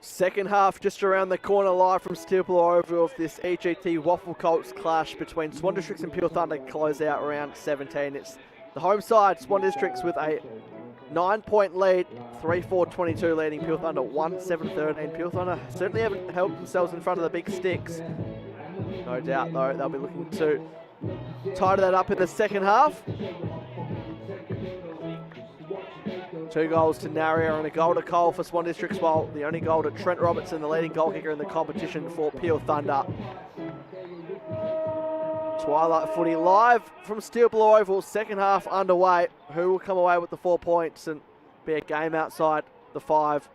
Second half just around the corner, live from Steel Blue Oval of this EGT WAFL Colts clash between Swan Districts and Pure Thunder. Close out round 17. It's the home side, Swan Districts, with a 9-point lead, 3-4-22 leading Pure Thunder 1-7-13. Pure Thunder certainly haven't held themselves in front of the big sticks. No doubt though, they'll be looking to tidy that up in the second half. 2 goals to Naria and a goal to Cole for Swan Districts, while the only goal to Trent Robertson, the leading goal kicker in the competition for Pure Thunder. Twilight footy live from Steel Blue Oval, second half underway. Who will come away with the 4 points and be a game outside the 5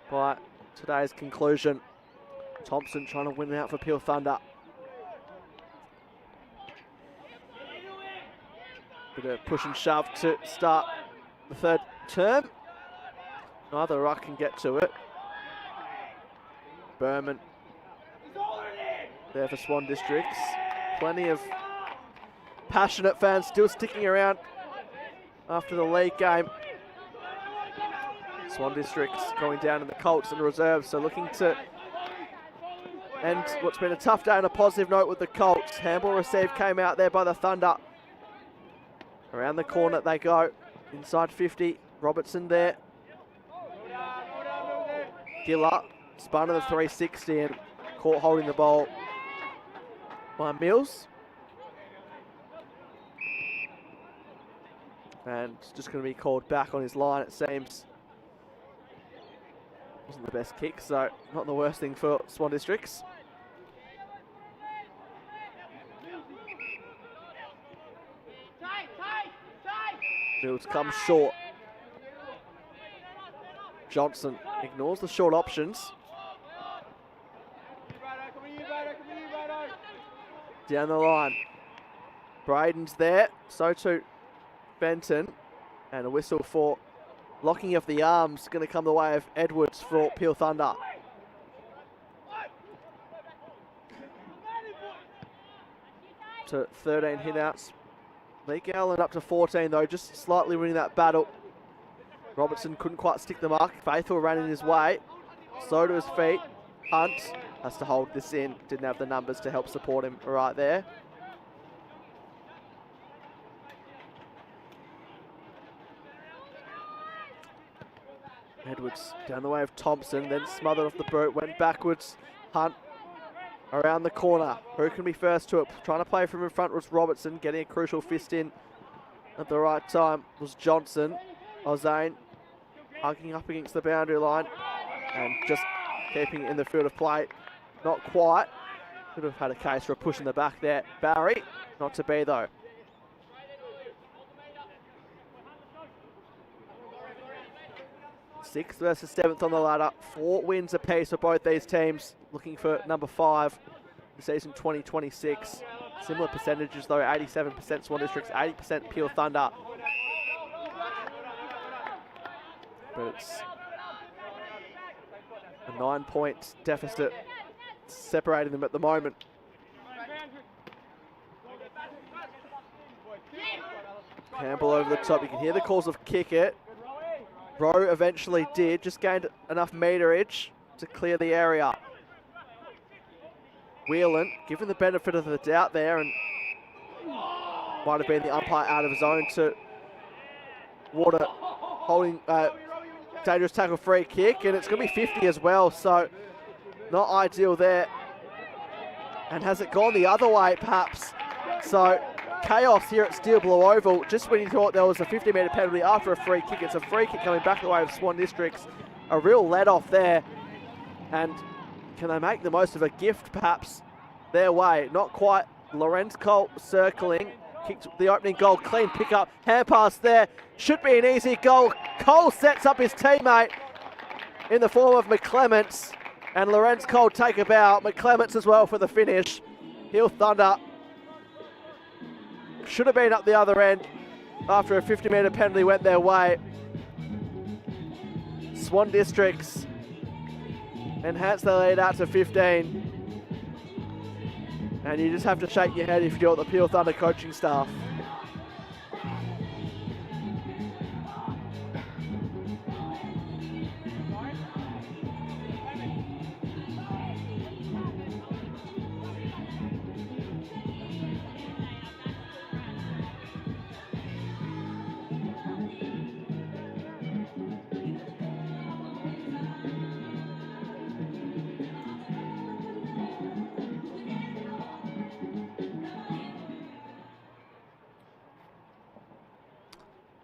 by today's conclusion? Thompson trying to win it out for Pure Thunder. Bit of push and shove to start the third term. Neither ruck can get to it. Berman there for Swan Districts. Plenty of passionate fans still sticking around after the league game. Swan Districts going down in the Colts and reserves, so looking to end what's been a tough day on a positive note with the Colts. Handball received came out there by the Thunder. Around the corner they go, inside 50. Robertson there. Giller spun to the 360 and caught holding the ball by Mills. And it's just going to be called back on his line, it seems. Wasn't the best kick, so not the worst thing for Swan Districts. Mills comes short. Johnson ignores the short options. Down the line. Braden's there. So too Benton. And a whistle for locking of the arms. Going to come the way of Edwards for Pure Thunder. To 13 hitouts. Lee Gowland up to 14 though, just slightly winning that battle. Robertson couldn't quite stick the mark. Faithful ran in his way. So to his feet. Hunt has to hold this in. Didn't have the numbers to help support him right there. Edwards down the way of Thompson, then smothered off the boot, went backwards. Hunt around the corner. Who can be first to it? Trying to play from in front was Robertson, getting a crucial fist in at the right time was Johnson. Ozane hugging up against the boundary line and just keeping it in the field of play. Not quite. Could have had a case for a push in the back there. Barry, not to be though. Sixth versus 7th on the ladder. 4 wins apiece for both these teams. Looking for number 5 the season 2026. Similar percentages though, 87% Swan Districts, 80% Pure Thunder. But it's a 9-point deficit separating them at the moment. Campbell over the top, you can hear the calls of kick it. Rowe eventually did, just gained enough meterage to clear the area. Whelan, given the benefit of the doubt there, and might have been the umpire out of zone to water holding dangerous tackle free kick, and it's going to be 50 as well, so not ideal there. And has it gone the other way perhaps? So chaos here at Steel Blue Oval. Just when you thought there was a 50-metre penalty after a free kick, it's a free kick coming back the way of Swan Districts. A real let-off there. And can they make the most of a gift perhaps their way? Not quite. Lorenz Cole circling. Kicked the opening goal. Clean pick-up. Hand pass there. Should be an easy goal. Cole sets up his teammate in the form of McClements. And Lorenz Cole take a bow. McClements as well for the finish. Pure Thunder should have been up the other end after a 50-metre penalty went their way. Swan Districts enhance their lead out to 15. And you just have to shake your head if you're the Pure Thunder coaching staff.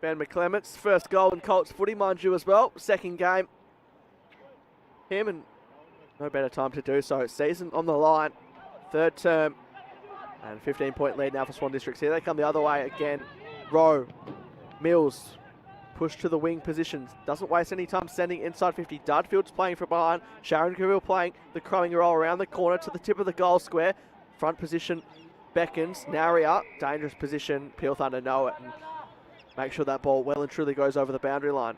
Ben McClements, first goal in Colts footy, mind you, as well. Second game. Him, and no better time to do so. Season on the line. Third term. And 15-point lead now for Swan Districts. Here they come the other way again. Rowe. Mills. Push to the wing positions. Doesn't waste any time sending inside 50. Dudfield's playing from behind. Sharon Cavill playing the crowing roll around the corner to the tip of the goal square. Front position beckons. Naria. Dangerous position. Peel Thunder know it. And make sure that ball well and truly goes over the boundary line.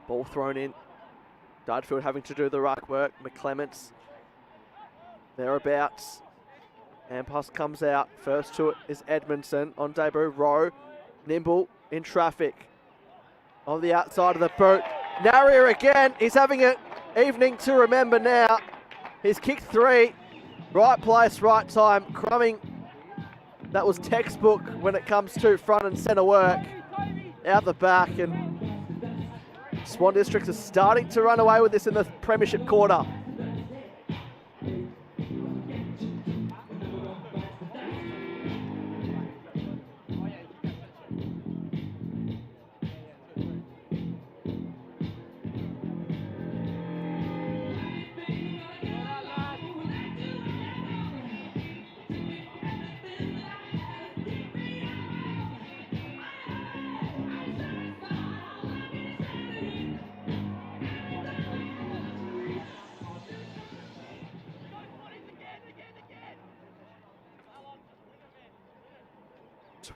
Ball thrown in. Dudfield having to do the ruck work. McClements thereabouts. Ampas comes out. First to it is Edmondson on debut. Rowe. Nimble in traffic. On the outside of the boot. Naria again. He's having an evening to remember now. He's kicked 3. Right place, right time. Crumbing. That was textbook when it comes to front and centre work. Out the back, and Swan Districts are starting to run away with this in the premiership quarter.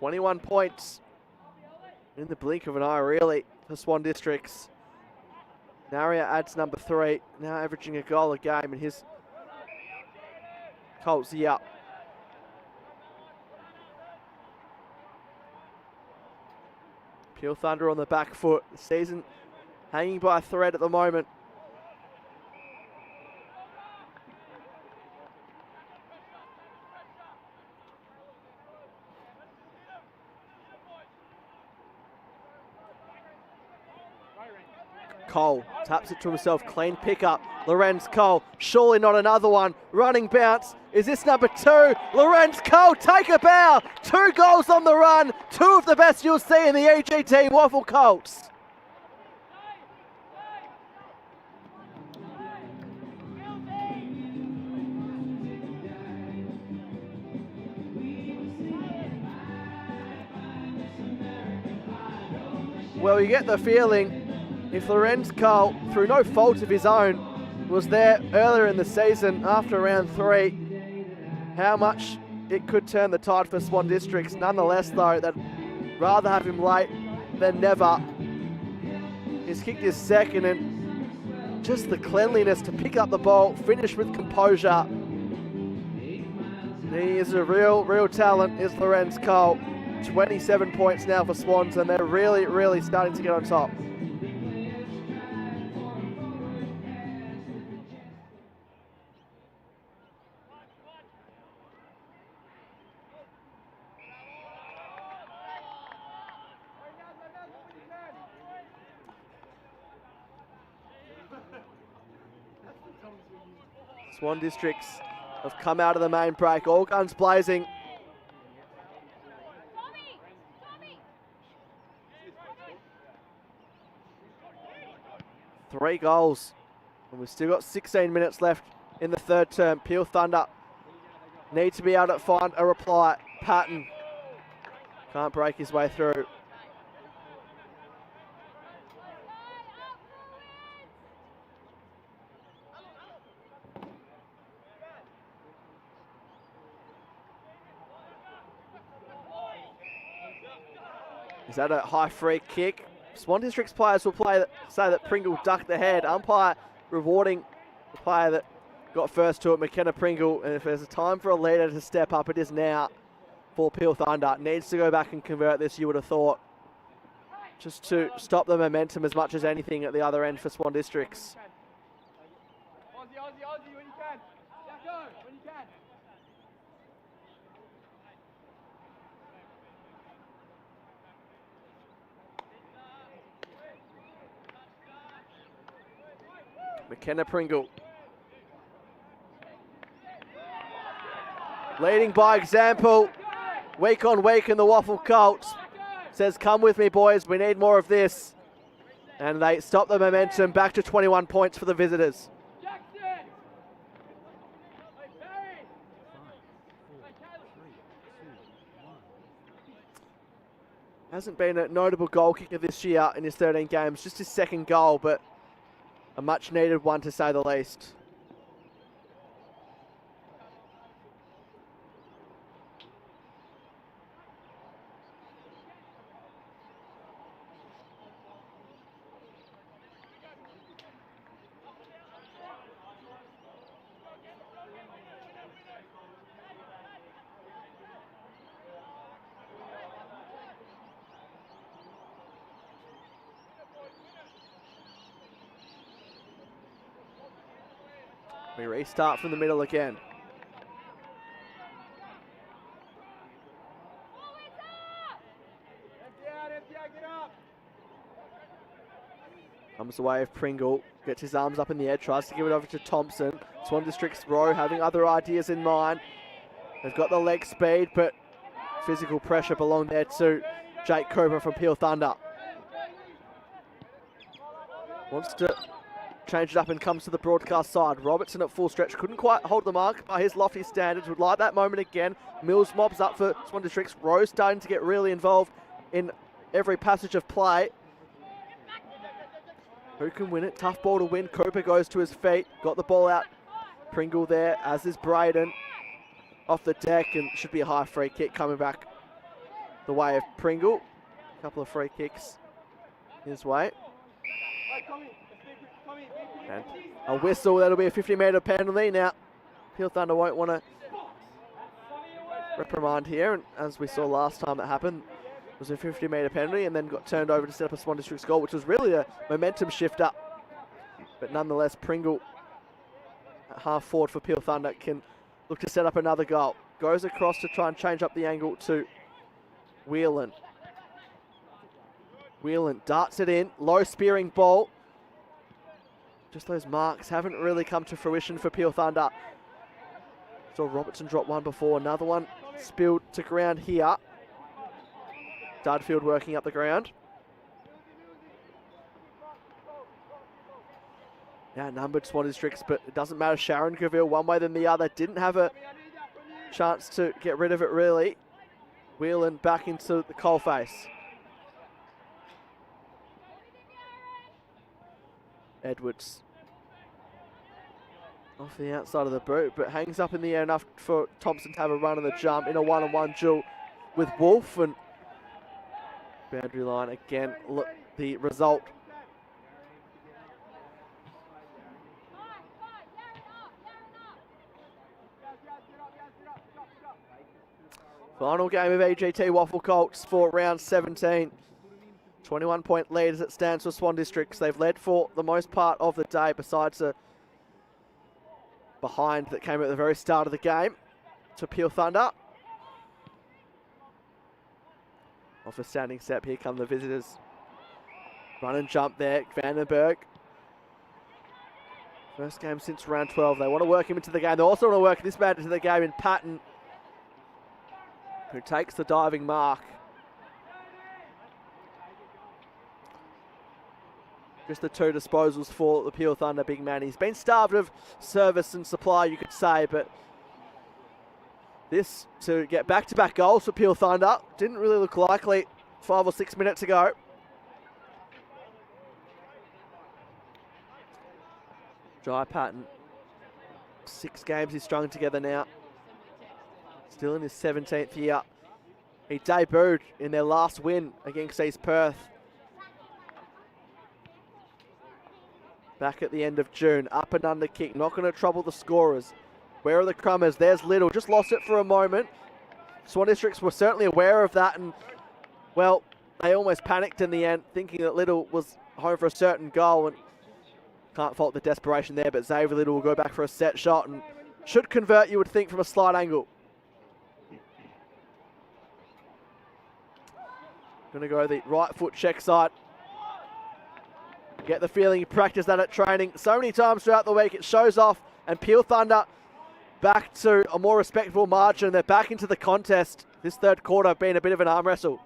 $21 points in the blink of an eye, really, for Swan Districts. Naria adds number 3, now averaging a goal a game, and his Colts up. Peel Thunder on the back foot. The season hanging by a thread at the moment. Cole taps it to himself, clean pickup. Lorenz Cole, surely not another one. Running bounce. Is this number 2? Lorenz Cole, take a bow. 2 goals on the run. 2 of the best you'll see in the EGT WAFL Colts. Well, you get the feeling if Lorenz Cole, through no fault of his own, was there earlier in the season after round 3, how much it could turn the tide for Swan Districts. Nonetheless, though, they'd rather have him late than never. He's kicked his second, and just the cleanliness to pick up the ball, finish with composure. He is a real talent, is Lorenz Cole. 27 points now for Swans, and they're really starting to get on top. Swan Districts have come out of the main break, all guns blazing. Three goals, and we've still got 16 minutes left in the third term. Peel Thunder need to be able to find a reply. Patton can't break his way through. Is that a high free kick? Swan Districts players will say that Pringle ducked the head. Umpire rewarding the player that got first to it, McKenna Pringle. And if there's a time for a leader to step up, it is now for Peel Thunder. Needs to go back and convert this, you would have thought, just to stop the momentum as much as anything at the other end for Swan Districts. Aussie, when you can. Yeah, go, when you can. McKenna Pringle. Leading by example, week on week in the WAFL Colts. Says, come with me, boys, we need more of this. And they stop the momentum, back to 21 points for the visitors. Hasn't been a notable goal kicker this year in his 13 games, just his second goal, but a much needed one to say the least. We restart from the middle again. Comes away with Pringle, gets his arms up in the air, tries to give it over to Thompson. Swan District's row having other ideas in mind. They've got the leg speed, but physical pressure belong there to Jake Cooper from Peel Thunder. Wants to change it up and comes to the broadcast side. Robertson at full stretch, couldn't quite hold the mark by his lofty standards, would like that moment again. Mills mobs up for Swan Districts. Rose starting to get really involved in every passage of play. Who can win it? Tough ball to win. Cooper goes to his feet, got the ball out. Pringle there, as is Braden. Off the deck, and should be a high free kick coming back the way of Pringle. A couple of free kicks his way. And a whistle, that'll be a 50-metre penalty. Now, Peel Thunder won't want to reprimand here, and as we saw last time it happened, it was a 50-metre penalty and then got turned over to set up a Swan District's goal, which was really a momentum shifter. But nonetheless, Pringle, at half forward for Peel Thunder, can look to set up another goal. Goes across to try and change up the angle to Whelan. Whelan darts it in, low spearing ball. Just those marks haven't really come to fruition for Peel Thunder. Saw Robertson drop one before, another one spilled to ground here. Dudfield working up the ground. Now numbered Swan Districts, but it doesn't matter. Sharon Gaville, one way than the other, didn't have a chance to get rid of it really. Whelan back into the coalface. Edwards off the outside of the boot, but hangs up in the air enough for Thompson to have a run on the jump in a one-on-one duel with Wolf, and boundary line again. Look, the result. Final game of EGT WAFL Colts for round 17. 21-point lead as it stands for Swan Districts. They've led for the most part of the day, besides a behind that came at the very start of the game to Peel Thunder. Off a standing step, here come the visitors. Run and jump there, Vandenberg. First game since round 12. They want to work him into the game. They also want to work this man into the game in Patton, who takes the diving mark. Just the two disposals for the Peel Thunder big man. He's been starved of service and supply, you could say, but this to get back-to-back goals for Peel Thunder didn't really look likely 5 or 6 minutes ago. Jai Patton, 6 games he's strung together now. Still in his 17th year. He debuted in their last win against East Perth back at the end of June. Up and under kick, not going to trouble the scorers. Where are the Crummers? There's Little, just lost it for a moment. Swan Districts were certainly aware of that, and well, they almost panicked in the end, thinking that Little was home for a certain goal, and can't fault the desperation there, but Xavier Little will go back for a set shot and should convert, you would think, from a slight angle. Going to go the right foot check side. Get the feeling you practice that at training so many times throughout the week. It shows off, and Peel Thunder back to a more respectable margin. They're back into the contest. This third quarter being a bit of an arm wrestle.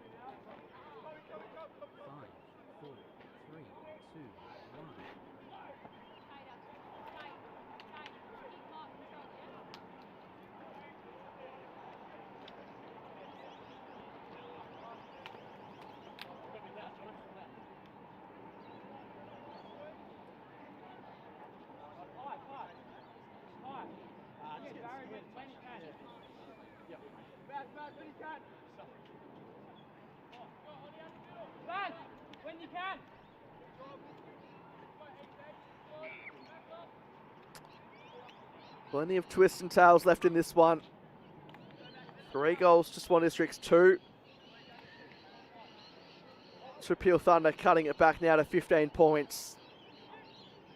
Plenty of twists and tails left in this one. 3 goals to Swan Districts, 2 to Peel Thunder, cutting it back now to 15 points.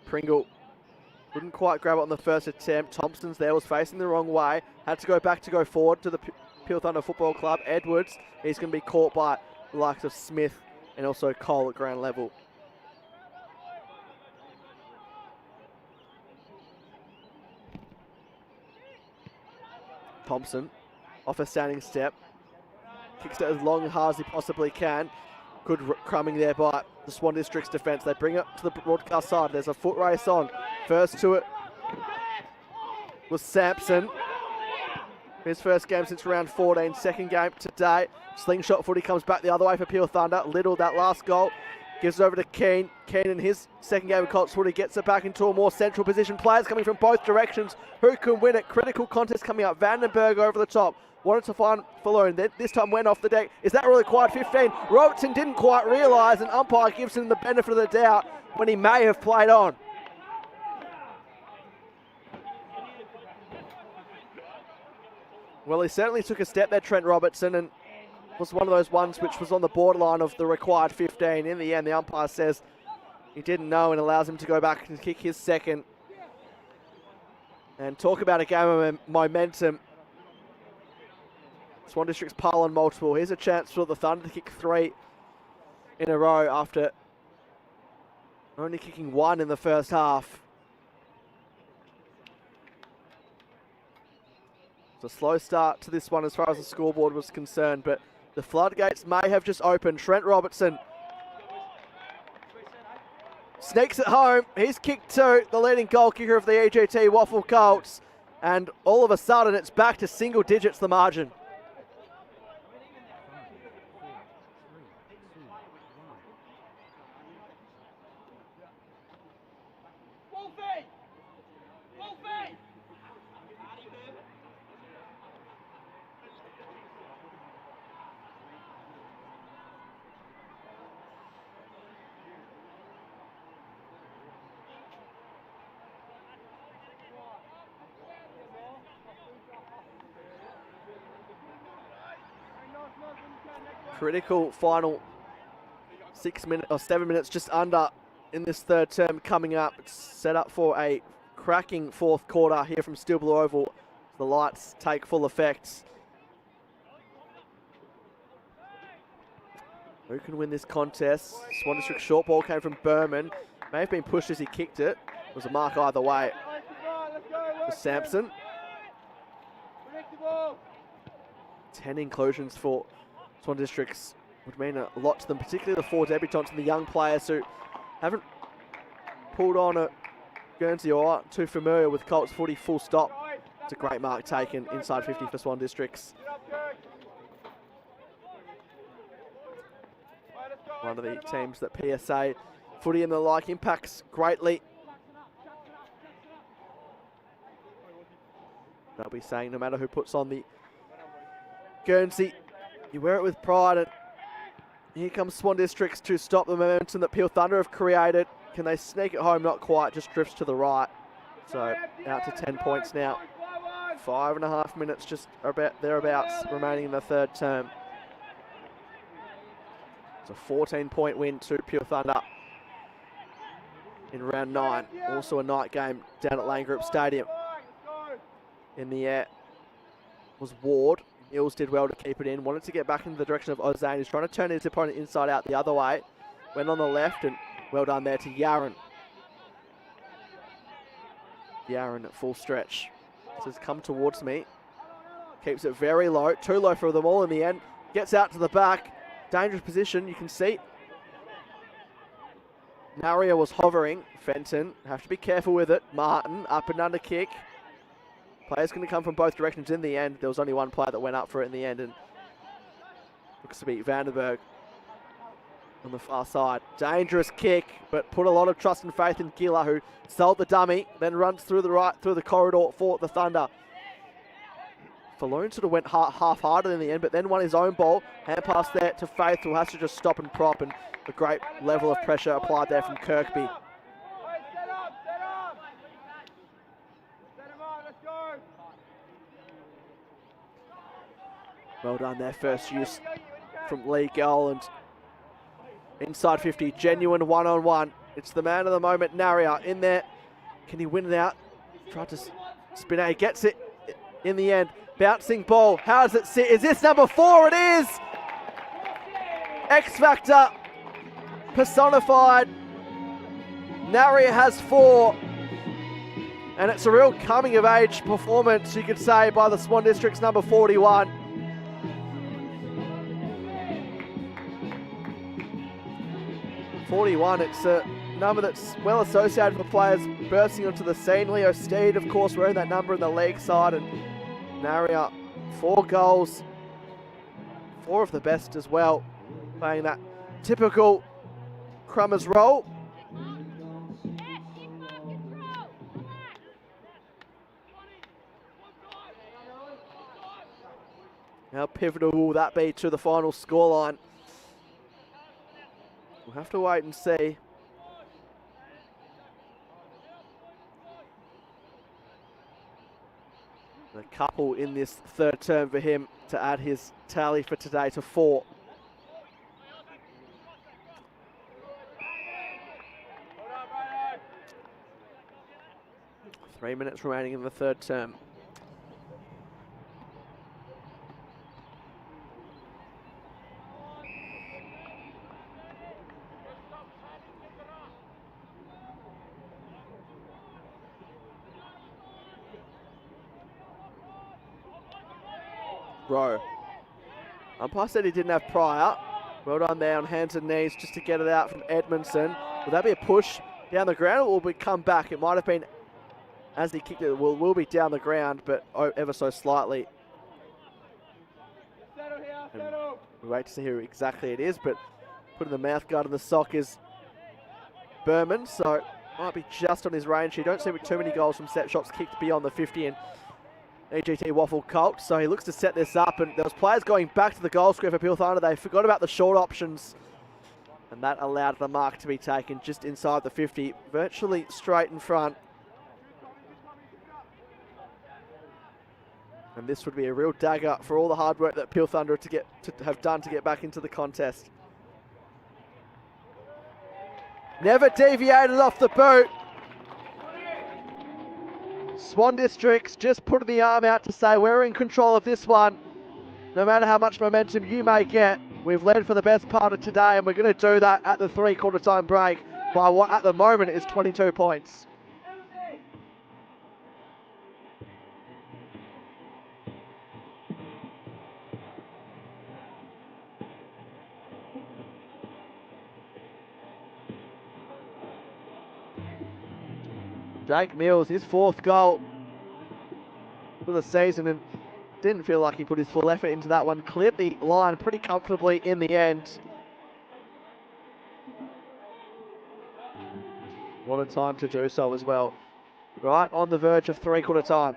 Pringle couldn't quite grab it on the first attempt. Thompson's there, was facing the wrong way. Had to go back to go forward to the Peel Thunder Football Club. Edwards, he's going to be caught by the likes of Smith and also Cole at ground level. Thompson, off a standing step, kicks it as long and hard as he possibly can. Good crumbing there by the Swan District's defence. They bring it to the broadcast side. There's a foot race on. First to it was Sampson. His first game since round 14, second game today. Slingshot footy comes back the other way for Peel Thunder. Little, that last goal, gives it over to Keane. Keane in his second game of Colts footy gets it back into a more central position. Players coming from both directions. Who can win it? Critical contest coming up. Vandenberg over the top. Wanted to find Falloon. This time went off the deck. Is that really quite 15? Robertson didn't quite realise, and umpire gives him the benefit of the doubt when he may have played on. Well, he certainly took a step there, Trent Robertson, and was one of those ones which was on the borderline of the required 15. In the end, the umpire says he didn't know and allows him to go back and kick his second. And talk about a game of momentum. Swan District's pile on multiple. Here's a chance for the Thunder to kick 3 in a row after only kicking 1 in the first half. It's a slow start to this one as far as the scoreboard was concerned, but the floodgates may have just opened. Trent Robertson sneaks it home. He's kicked 2, the leading goal kicker of the EGT WAFL Colts. And all of a sudden, it's back to single digits, the margin. Critical final 6 minutes or 7 minutes just under in this third term coming up. It's set up for a cracking fourth quarter here from Steel Blue Oval. The lights take full effect. Who can win this contest? Swan District short ball came from Berman. May have been pushed as he kicked it. It was a mark either way. For Sampson. 10 inclusions for Swan Districts would mean a lot to them, particularly the 4 debutants and the young players who haven't pulled on a Guernsey or aren't too familiar with Colts footy, full stop. It's a great mark taken inside 50 for Swan Districts. One of the teams that PSA footy and the like impacts greatly. They'll be saying no matter who puts on the Guernsey, you wear it with pride. And here comes Swan Districts to stop the momentum that Peel Thunder have created. Can they sneak it home? Not quite, just drifts to the right. So out to 10 points now. 5.5 minutes just about thereabouts remaining in the third term. It's a 14-point win to Peel Thunder in round 9. Also a night game down at Lane Group Stadium. In the air was Ward. Ills did well to keep it in. Wanted to get back into the direction of Ozane. He's trying to turn his opponent inside out the other way. Went on the left and Well done there to Yaron. Yaron at full stretch. Says, come towards me. Keeps it very low. Too low for them all in the end. Gets out to the back. Dangerous position, you can see. Naria was hovering. Fenton, have to be careful with it. Martin, up and under kick. Players going to come from both directions in the end. There was only one player that went up for it in the end, and looks to be Vandenberg on the far side. Dangerous kick, but put a lot of trust and faith in Gila, who sold the dummy, then runs through the corridor for the Thunder. Falloon sort of went half-hearted in the end, but then won his own ball. Hand pass there to Faith, who has to just stop and prop, and a great level of pressure applied there from Kirkby. Well done there, first use from Lee Goland. Inside 50, genuine one-on-one. It's the man of the moment, Naria, in there. Can he win it out? Tried to spin out, he gets it in the end. Bouncing ball, how does it sit? Is this number 4? It is! X Factor personified. Naria has 4. And it's a real coming of age performance, you could say, by the Swan District's number 41. It's a number that's well associated with players bursting onto the scene. Leo Steed, of course, wearing that number in the league side, and Naria, 4 goals, 4 of the best as well, playing that typical Crummers role. How pivotal will that be to the final scoreline? We'll have to wait and see. A couple in this third term for him to add his tally for today to 4. Three minutes remaining in the third term. Rowe. Umpire said he didn't have prior. Well done there on hands and knees just to get it out from Edmondson. Will that be a push down the ground, or will it come back? It might have been, as he kicked it, will be down the ground, but ever so slightly. And we wait to see who exactly it is, but putting the mouth guard in the sock is Berman, so might be just on his range. You don't see too many goals from set shots kicked beyond the 50 in EGT WAFL Colts, so he looks to set this up, and there was players going back to the goal square for Peel Thunder. They forgot about the short options, and that allowed the mark to be taken just inside the 50, virtually straight in front. And this would be a real dagger for all the hard work that Peel Thunder have done to get back into the contest. Never deviated off the boot. Swan Districts just putting the arm out to say we're in control of this one. No matter how much momentum you may get, we've led for the best part of today, and we're going to do that at the 3/4 time break by what at the moment is 22 points. Jake Mills, his 4th goal for the season, and didn't feel like he put his full effort into that one. Cleared the line pretty comfortably in the end. What a time to do so as well. Right on the verge of 3/4 time.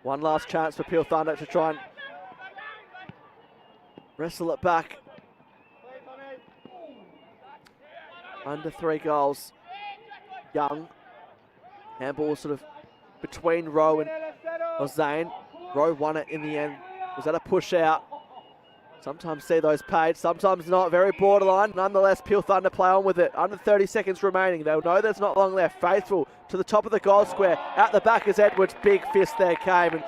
One last chance for Peel Thunder to try and wrestle it back. Under 3 goals. Young. Handball sort of between Rowe and Zane. Rowe won it in the end. Was that a push out? Sometimes see those paid, sometimes not. Very borderline. Nonetheless, Peel Thunder play on with it. Under 30 seconds remaining. They'll know there's not long left. Faithful to the top of the goal square. At the back is Edwards. Big fist there came and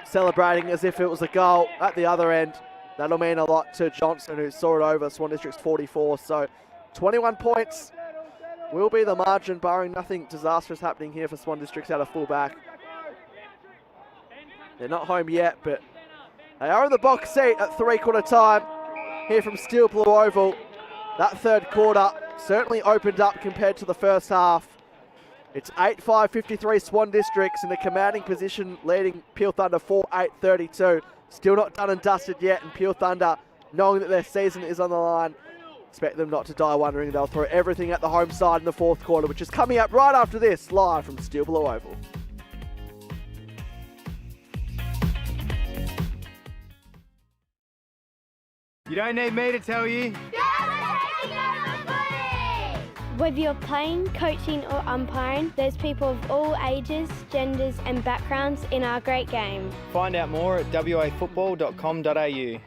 celebrating as if it was a goal at the other end. That'll mean a lot to Johnson, who saw it over. Swan District's 44. So 21 points will be the margin, barring nothing disastrous happening here for Swan District's out of full-back. They're not home yet, but they are in the box seat at three-quarter time here from Steel Blue Oval. That third quarter certainly opened up compared to the first half. It's 8-5-53 Swan Districts in a commanding position, leading Peel Thunder 4-8-32. Still not done and dusted yet, and Peel Thunder, knowing that their season is on the line, expect them not to die wondering. They'll throw everything at the home side in the fourth quarter, which is coming up right after this, live from Steel Blue Oval. You don't need me to tell you. Whether you're playing, coaching or umpiring, there's people of all ages, genders and backgrounds in our great game. Find out more at wafootball.com.au.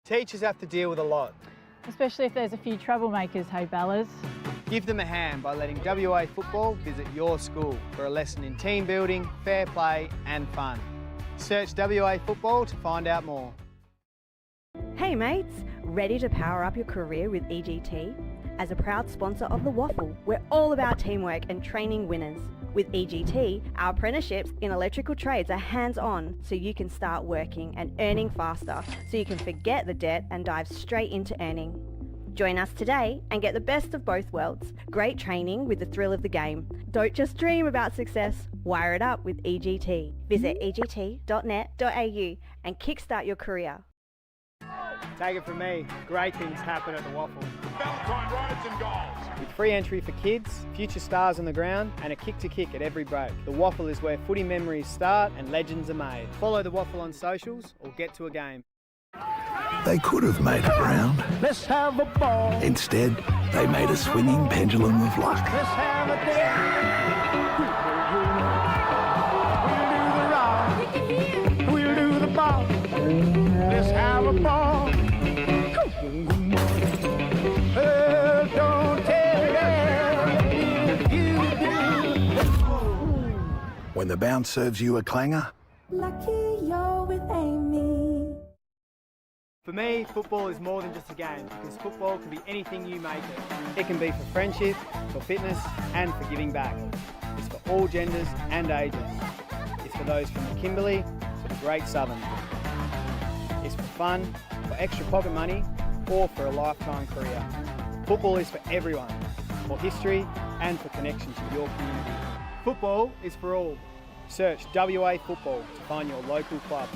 Teachers have to deal with a lot. Especially if there's a few troublemakers, hey Bellas. Give them a hand by letting WA Football visit your school for a lesson in team building, fair play and fun. Search WA Football to find out more. Hey mates, ready to power up your career with EGT? As a proud sponsor of the WAFL, we're all about teamwork and training winners. With EGT, our apprenticeships in electrical trades are hands-on, so you can start working and earning faster, so you can forget the debt and dive straight into earning. Join us today and get the best of both worlds. Great training with the thrill of the game. Don't just dream about success, wire it up with EGT. Visit egt.net.au and kickstart your career. Take it from me, great things happen at the WAFL. Valentine rides and goals. With free entry for kids, future stars on the ground and a kick to kick at every break. The WAFL is where footy memories start and legends are made. Follow the WAFL on socials or get to a game. They could have made it round. Let's have a ball. Instead, they made a swinging pendulum of luck. Let's have a day. We'll do the rock. We'll do the ball. Let's have a ball. Don't tell me if you do. When the bounce serves you a clanger, Lucky you're with Amy. For me, football is more than just a game because football can be anything you make it. It can be for friendship, for fitness and for giving back. It's for all genders and ages. It's for those from the Kimberley to the Great Southern. It's for fun, for extra pocket money or for a lifetime career. Football is for everyone, for history and for connection to your community. Football is for all. Search WA Football to find your local club.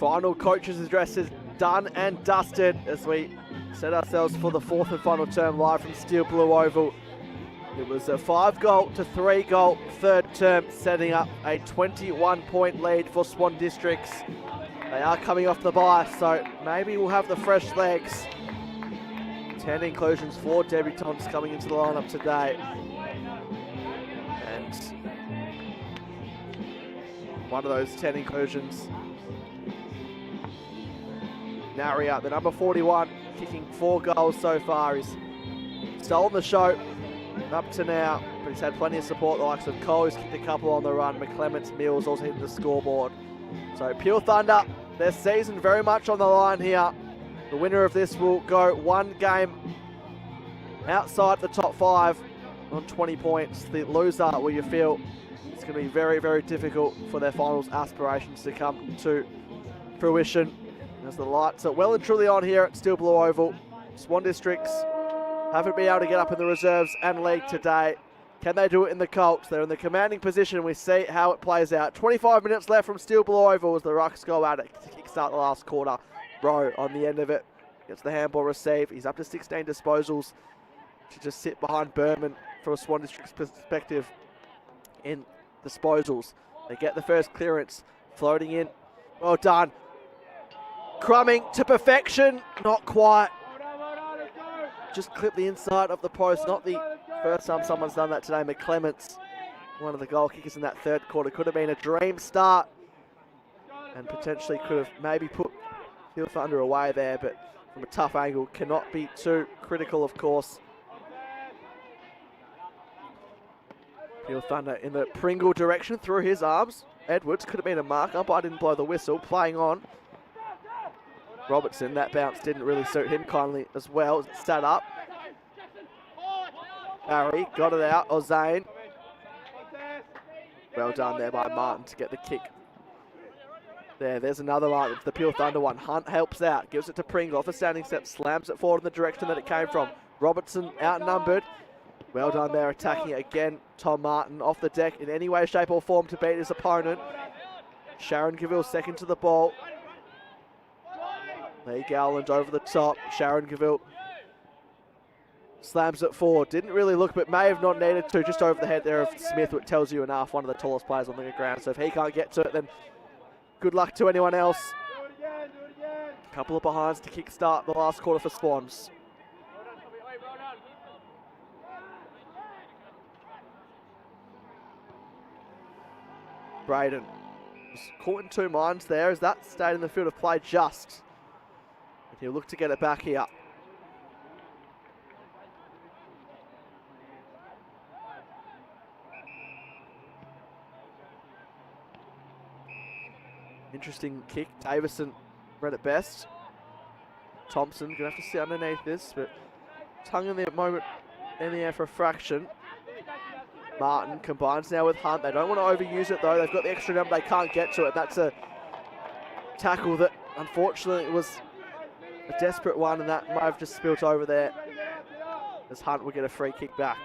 Final coaches' addresses done and dusted as we set ourselves for the fourth and final term live from Steel Blue Oval. It was a 5-goal to 3-goal third term, setting up a 21-point lead for Swan Districts. They are coming off the bye, so maybe we'll have the fresh legs. 10 inclusions, 4 debutants coming into the lineup today. And one of those 10 inclusions, Naria, the number 41, kicking 4 goals so far. He's stolen the show up to now, but he's had plenty of support. The likes of Cole, who's kicked a couple on the run. McClements, Mills also hitting the scoreboard. So Pure Thunder, their season very much on the line here. The winner of this will go one game outside the top 5 on 20 points. The loser, well, you feel it's going to be very, very difficult for their finals aspirations to come to fruition, as the lights are well and truly on here at Steel Blue Oval. Swan Districts haven't been able to get up in the reserves and league today. Can they do it in the Colts? They're in the commanding position. We see how it plays out. 25 minutes left from Steel Blue Oval as the Rucks go at it to kickstart the last quarter. Rowe on the end of it gets the handball received. He's up to 16 disposals to just sit behind Berman from a Swan District's perspective in disposals. They get the first clearance, floating in. Well done. Crumbing to perfection, not quite. Just clipped the inside of the post. Not the first time someone's done that today. McClements, one of the goal kickers in that third quarter, could have been a dream start and potentially could have maybe put Pure Thunder away there, but from a tough angle, cannot be too critical, of course. Pure Thunder in the Pringle direction through his arms. Edwards could have been a mark. Umpire didn't blow the whistle. Playing on. Robertson, that bounce didn't really suit him kindly as well. Sat up. Barry got it out. Ozane. Well done there by Martin to get the kick. There's another one. It's the Pure Thunder one. Hunt helps out. Gives it to Pringle. Off a standing step. Slams it forward in the direction that it came from. Robertson outnumbered. Well done there, attacking it again. Tom Martin off the deck in any way, shape or form to beat his opponent. Sharon Gaville second to the ball. Lee Gowland over the top. Sharon Gaville slams it forward. Didn't really look, but may have not needed to. Just over the head there of Smith, which tells you enough. One of the tallest players on the ground. So if he can't get to it, then good luck to anyone else. A couple of behinds to kickstart the last quarter for Swans. Braden was caught in two minds there as that stayed in the field of play just. And he'll look to get it back here. Interesting kick. Davison read it best. Thompson gonna have to sit underneath this, but tongue in the moment in the air for a fraction. Martin combines now with Hunt. They don't want to overuse it though. They've got the extra number. They can't get to it. That's a tackle that unfortunately was a desperate one, and that might have just spilt over there as Hunt will get a free kick back.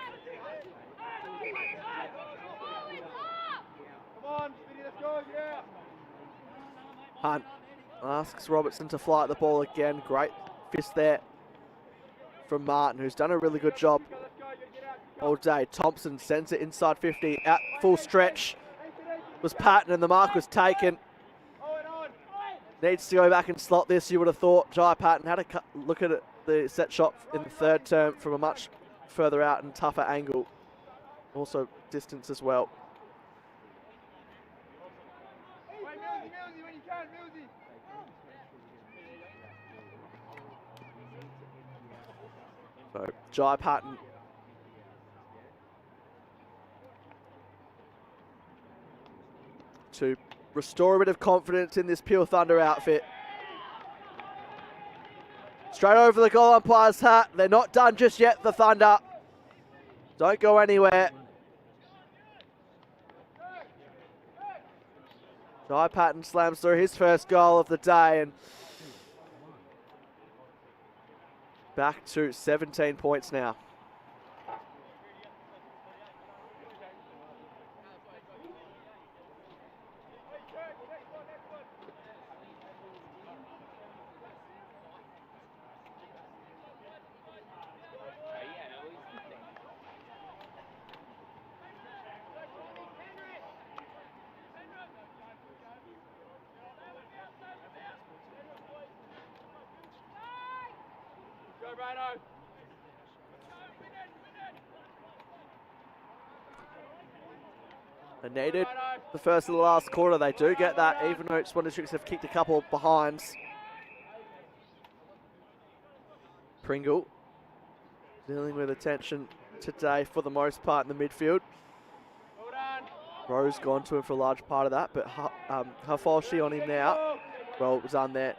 Hunt asks Robertson to fly at the ball again. Great fist there from Martin, who's done a really good job all day. Thompson sends it inside 50, at full stretch. Was Patton and the mark was taken. Needs to go back and slot this, you would have thought. Jai Patton had a look at it, the set shot in the third term from a much further out and tougher angle. Also distance as well. So Jai Patton to restore a bit of confidence in this Pure Thunder outfit. Straight over the goal umpire's hat. They're not done just yet, the Thunder. Don't go anywhere. Jai Patton slams through his first goal of the day, and back to 17 points now. They needed the first of the last quarter. They do get that, even though Swan Districts have kicked a couple behinds. Pringle dealing with attention today for the most part in the midfield. Rose gone to him for a large part of that, but Hafalshi on him now. Well done there.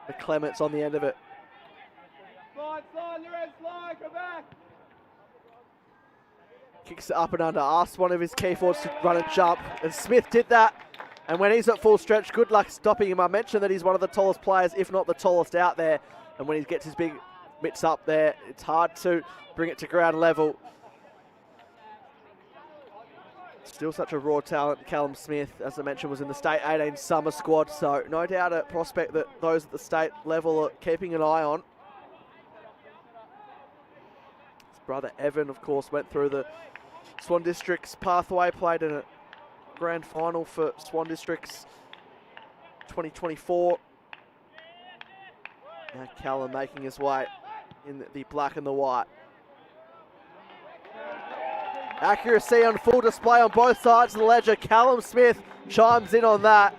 The Clements on the end of it. Kicks it up and under, asks one of his key forwards to run and jump, and Smith did that. And when he's at full stretch, good luck stopping him. I mentioned that he's one of the tallest players, if not the tallest out there. And when he gets his big mitts up there, it's hard to bring it to ground level. Still such a raw talent. Callum Smith, as I mentioned, was in the State 18 summer squad, so no doubt a prospect that those at the state level are keeping an eye on. His brother Evan, of course, went through the Swan Districts pathway, played in a grand final for Swan Districts 2024. Now Callum making his way in the black and the white. Accuracy on full display on both sides of the ledger. Callum Smith chimes in on that.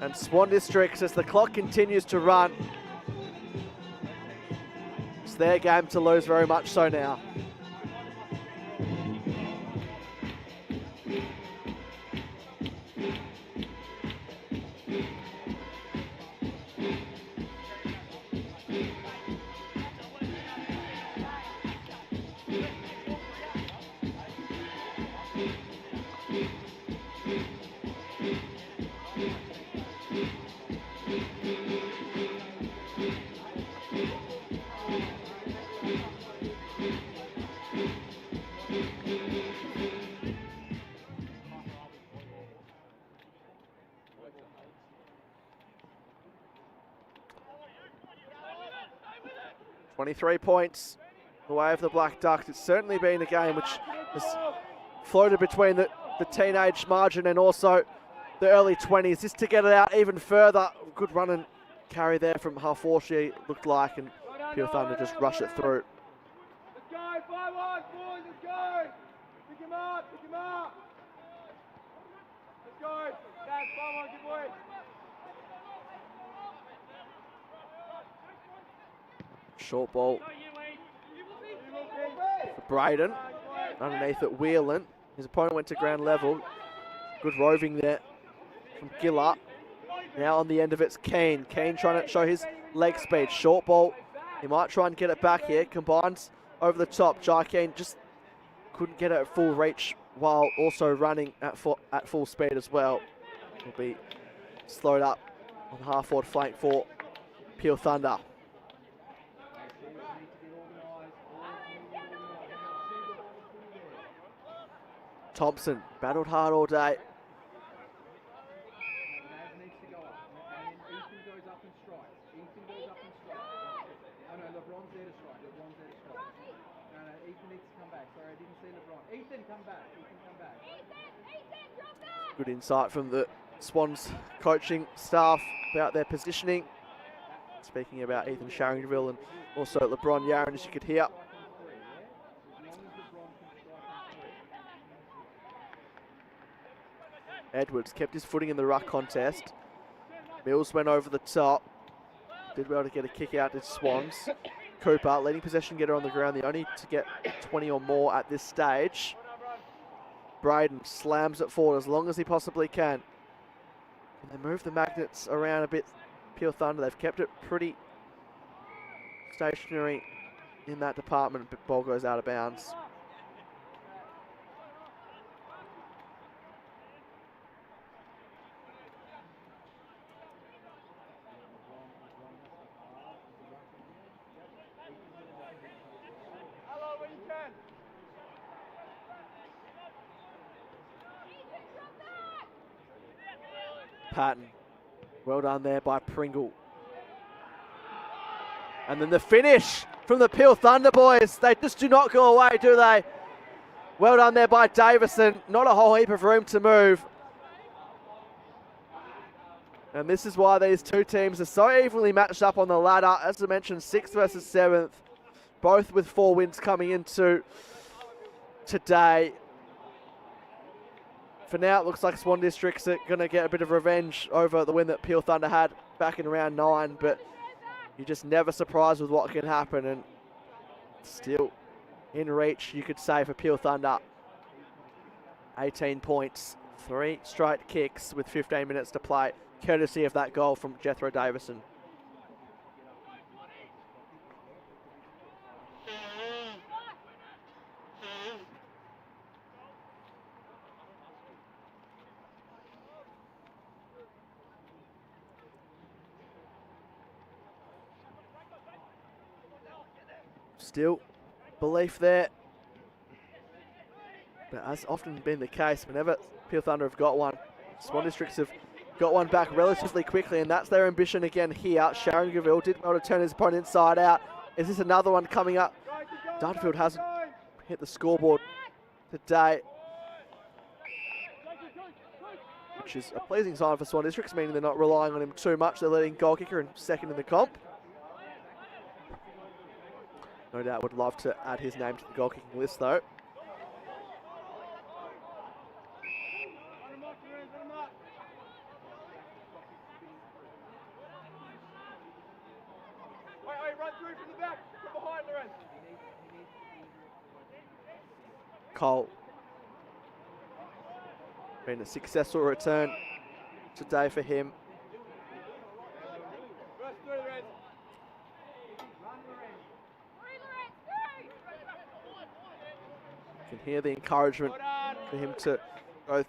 And Swan Districts, as the clock continues to run, it's their game to lose, very much so now. .23 points the way of the Black Ducks. It's certainly been a game which has floated between the teenage margin and also the early 20s. Just to get it out even further. Good run and carry there from Halforshi, looked like, and Pure Thunder just rush it through. Let's go, 5-1, boys, let's go. Pick him up, pick him up. Let's go. That's 5-1, good boy. Short ball for Braden, underneath at Whelan. His opponent went to ground level. Good roving there from Gillard. Now on the end of it's Keane. Keane trying to show his leg speed. Short ball. He might try and get it back here. Combines over the top. Jai Keane just couldn't get it at full reach while also running at full speed as well. Will be slowed up on the half-forward flank for Pure Thunder. Thompson battled hard all day. Good insight from the Swans coaching staff about their positioning. Speaking about Ethan Sharringville and also LeBron Yaron, as you could hear. Edwards kept his footing in the ruck contest. Mills went over the top. Did well to get a kick out to Swans. Cooper, leading possession getter on the ground, the only to get 20 or more at this stage. Braden slams it forward as long as he possibly can. And they move the magnets around a bit. Pure Thunder, they've kept it pretty stationary in that department, but ball goes out of bounds. Patton, well done there by Pringle. And then the finish from the Peel Thunder boys. They just do not go away, do they? Well done there by Davison. Not a whole heap of room to move. And this is why these two teams are so evenly matched up on the ladder. As I mentioned, 6th versus 7th, both with 4 wins coming into today. For now, it looks like Swan Districts are going to get a bit of revenge over the win that Peel Thunder had back in round 9, but you're just never surprised with what can happen, and still in reach, you could say, for Peel Thunder. 18 points, 3 straight kicks with 15 minutes to play, courtesy of that goal from Jethro Davison. Still belief there, but as often been the case, whenever Peel Thunder have got one, Swan Districts have got one back relatively quickly, and that's their ambition again here. Sharon Gaville did well to turn his opponent inside out. Is this another one coming up? Dudfield hasn't hit the scoreboard today, which is a pleasing sign for Swan Districts, meaning they're not relying on him too much. They're letting goal kicker in second in the comp. No doubt would love to add his name to the goal kicking list though. Cole. Been a successful return today for him. You can hear the encouragement for him to go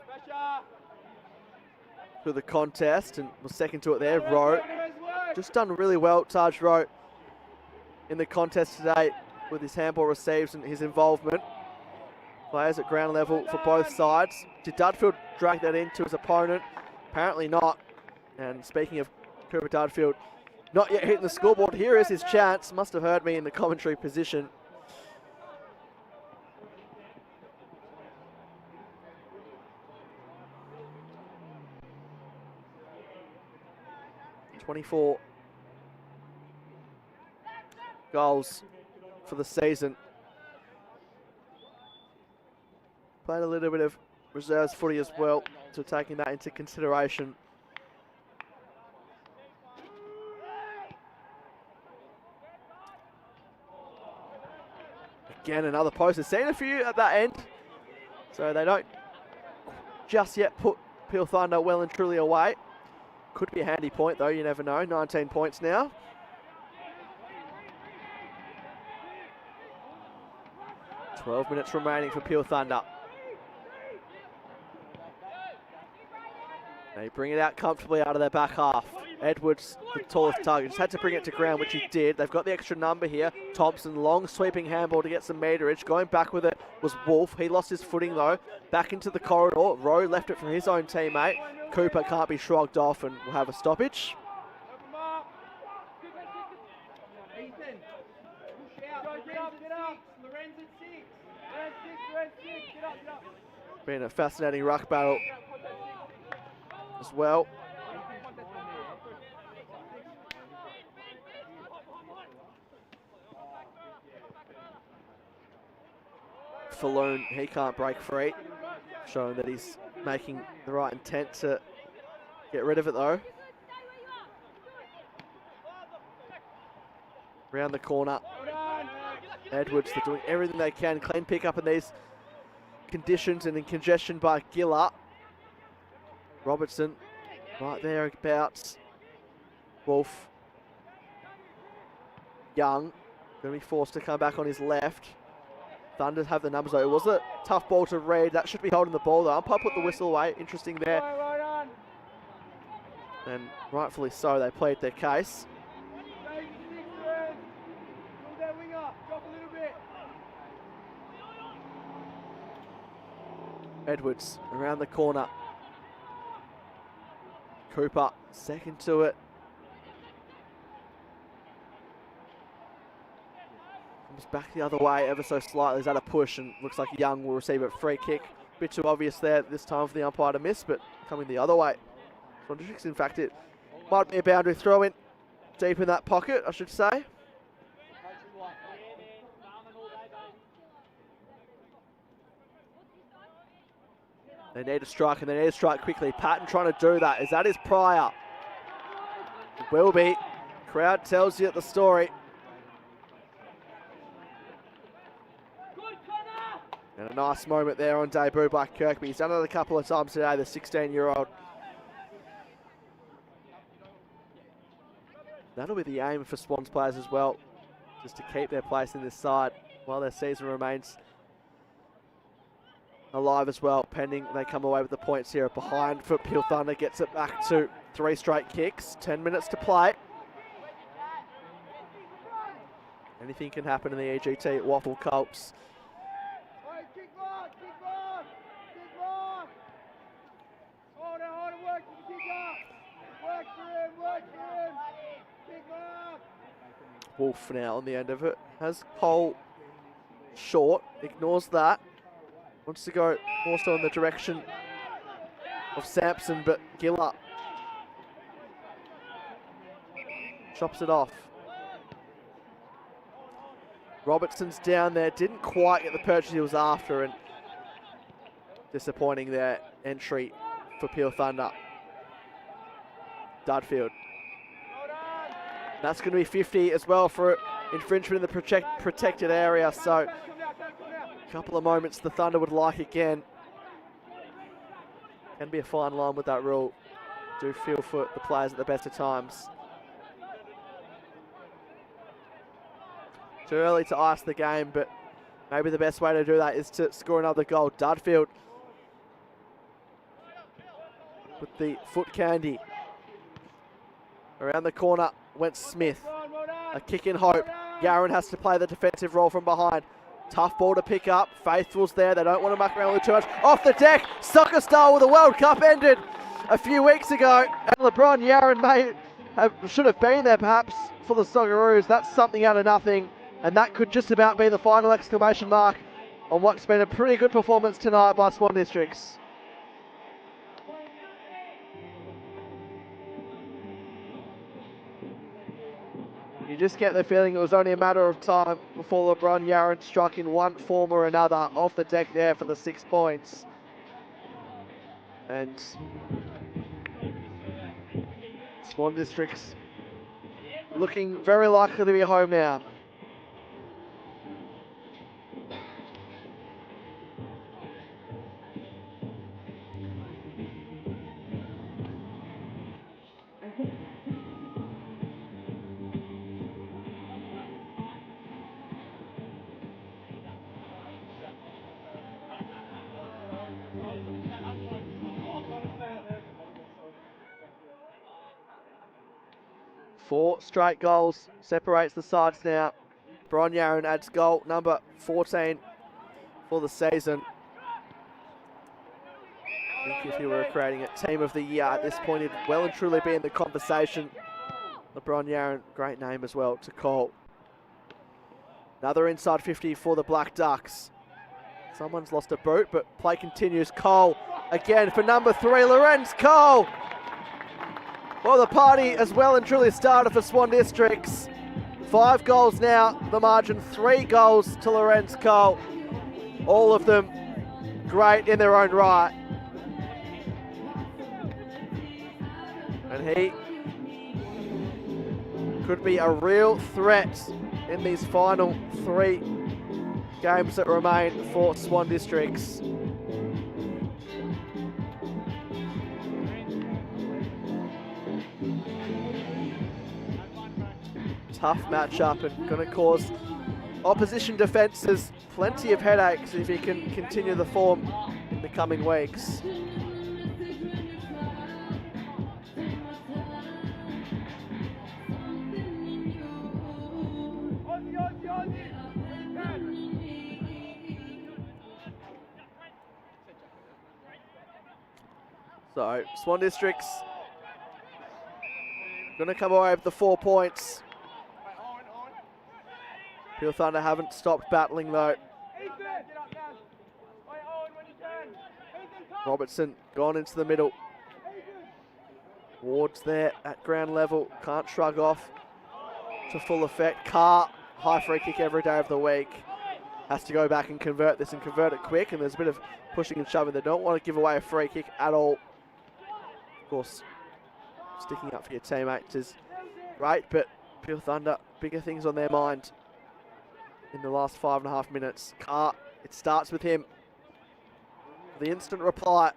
through the contest, and was second to it there. Rowe just done really well, Taj Rowe, in the contest today with his handball receives and his involvement. Players at ground level for both sides. Did Dudfield drag that into his opponent? Apparently not. And speaking of Cooper Dudfield, not yet hitting the scoreboard. Here is his chance. Must have heard me in the commentary position. ...24 goals for the season. Played a little bit of reserves footy as well, so taking that into consideration. Again, another post. They've seen a few at that end, so they don't just yet put Peel Thunder well and truly away. Could be a handy point though, you never know. 19 points now. .12 minutes remaining for Peel Thunder. They bring it out comfortably out of their back half. Edwards, the tallest target, just had to bring it to ground, which he did. They've got the extra number here. Thompson, long sweeping handball to get some meterage. Going back with it was Wolf. He lost his footing though. Back into the corridor. Rowe left it for his own teammate. Cooper can't be shrugged off and will have a stoppage. Been a fascinating ruck battle as well. Falloon, he can't break free, showing that he's making the right intent to get rid of it though. Round the corner, Edwards, they're doing everything they can. Clean pick up in these conditions and in congestion by Giller. Robertson right there about. Wolf. Young going to be forced to come back on his left. Thunder have the numbers though. It was a tough ball to read. That should be holding the ball though. Umpire put the whistle away. Interesting there. And rightfully so, they played their case. Edwards around the corner. Cooper second to it. Comes back the other way ever so slightly. Is that a push? And looks like Young will receive a free kick. Bit too obvious there this time for the umpire to miss, but coming the other way. Swan Districts, in fact, it Might be a boundary throw in deep in that pocket, I should say. They need to strike, and they need to strike quickly. Patton trying to do that. Is that his prior? It will be. Crowd tells you the story. And a nice moment there on debut by Kirkby. He's done it a couple of times today, the 16-year-old. That'll be the aim for Swans players as well, just to keep their place in this side while their season remains alive as well, pending they come away with the points here. Behind for Peel Thunder, gets it back to 3 straight kicks, 10 minutes to play. Anything can happen in the EGT WAFL Colts. Kick mark, kick mark, kick mark. Hold on, work for the kicker. Work for him, kick mark. Wolf now on the end of it. Has Cole short, ignores that. Wants to go more so in the direction of Sampson, but Giller chops it off. Robertson's down there, didn't quite get the purchase he was after, and disappointing their entry for Peel Thunder. Dudfield. That's going to be 50 as well for infringement in the protected area, so a couple of moments the Thunder would like again. Can be a fine line with that rule. Do feel for the players at the best of times. Too early to ice the game, but maybe the best way to do that is to score another goal. Dudfield with the foot candy. Around the corner went Smith. A kick in hope. Yaron has to play the defensive role from behind. Tough ball to pick up. Faithful's there. They don't want to muck around with it too much. Off the deck. Soccer style with the World Cup ended a few weeks ago. And LeBron Yaron should have been there perhaps for the Socceroos. That's something out of nothing. And that could just about be the final exclamation mark on what's been a pretty good performance tonight by Swan Districts. You just get the feeling it was only a matter of time before LeBron Yaron struck in one form or another off the deck there for the 6 points. And Swan Districts looking very likely to be home now. Four straight goals separates the sides now. Bron Yaron adds goal number 14 for the season. I think if you were creating a team of the year at this point, he'd well and truly be in the conversation. LeBron Yaron, great name as well to call. Another inside 50 for the Black Ducks. Someone's lost a boot, but play continues. Cole again for number 3, Lorenz Cole. Well, the party as well and truly started for Swan Districts. 5 goals now, the margin, 3 goals to Lorenz Cole. All of them great in their own right. And he could be a real threat in these final 3 games that remain for Swan Districts. Tough matchup and going to cause opposition defences plenty of headaches if he can continue the form in the coming weeks. So Swan Districts going to come away with the 4 points. Peel Thunder haven't stopped battling though. Robertson gone into the middle. Ward's there at ground level, can't shrug off to full effect. Carr, high free kick every day of the week. Has to go back and convert this and convert it quick, and there's a bit of pushing and shoving. They don't want to give away a free kick at all. Of course, sticking up for your teammates is great, but Peel Thunder, bigger things on their mind in the last 5.5 minutes. Carr, it starts with him. The instant reply.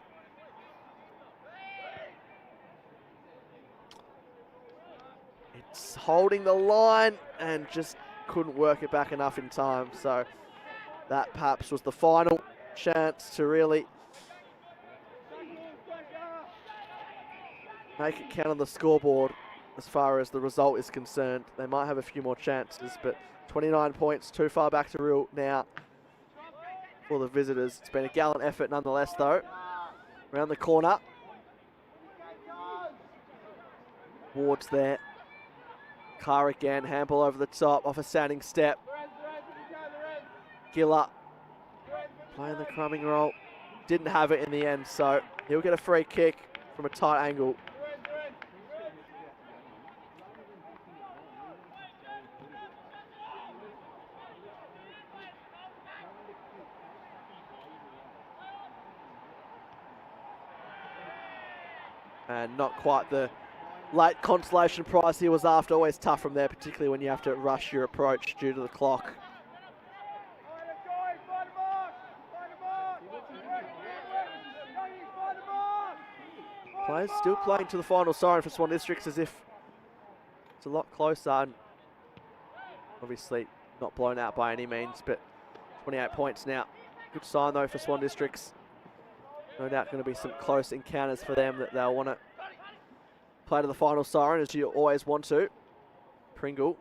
It's holding the line and just couldn't work it back enough in time. So that perhaps was the final chance to really make it count on the scoreboard as far as the result is concerned. They might have a few more chances, but 29 points, too far back to rule now for the visitors. It's been a gallant effort nonetheless, though. Around the corner. Ward's there. Carr again, handball over the top, off a standing step. Giller playing the crumbing roll. Didn't have it in the end, so he'll get a free kick from a tight angle. And not quite the late consolation prize he was after. Always tough from there, particularly when you have to rush your approach due to the clock. Players still playing to the final siren for Swan Districts as if it's a lot closer, and obviously not blown out by any means, but 28 points now. Good sign though for Swan Districts. No doubt going to be some close encounters for them that they'll want to play to the final siren, as you always want to. Pringle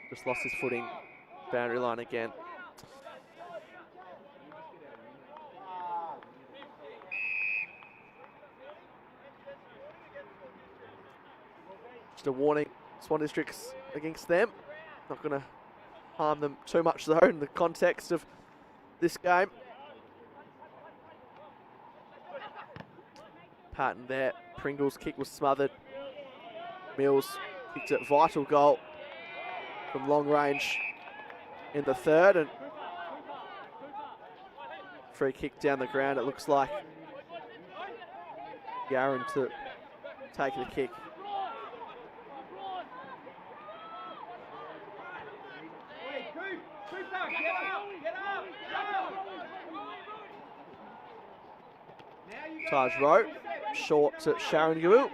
just lost his footing, boundary line again. Just a warning, Swan Districts against them. Not going to harm them too much though in the context of this game. Patton there. Pringle's kick was smothered. Mills kicked a vital goal from long range in the third, and free kick down the ground. It looks like Garen to take the kick. Taj Rowe, short to Sharon Gabu.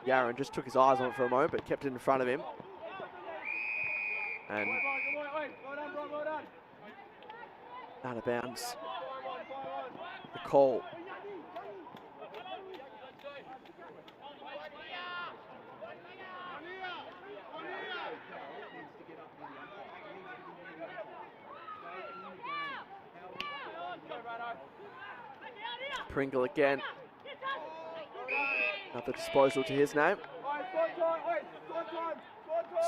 Yaron just took his eyes on it for a moment, but kept it in front of him. And out of bounds. The call. Pringle again. Another disposal to his name.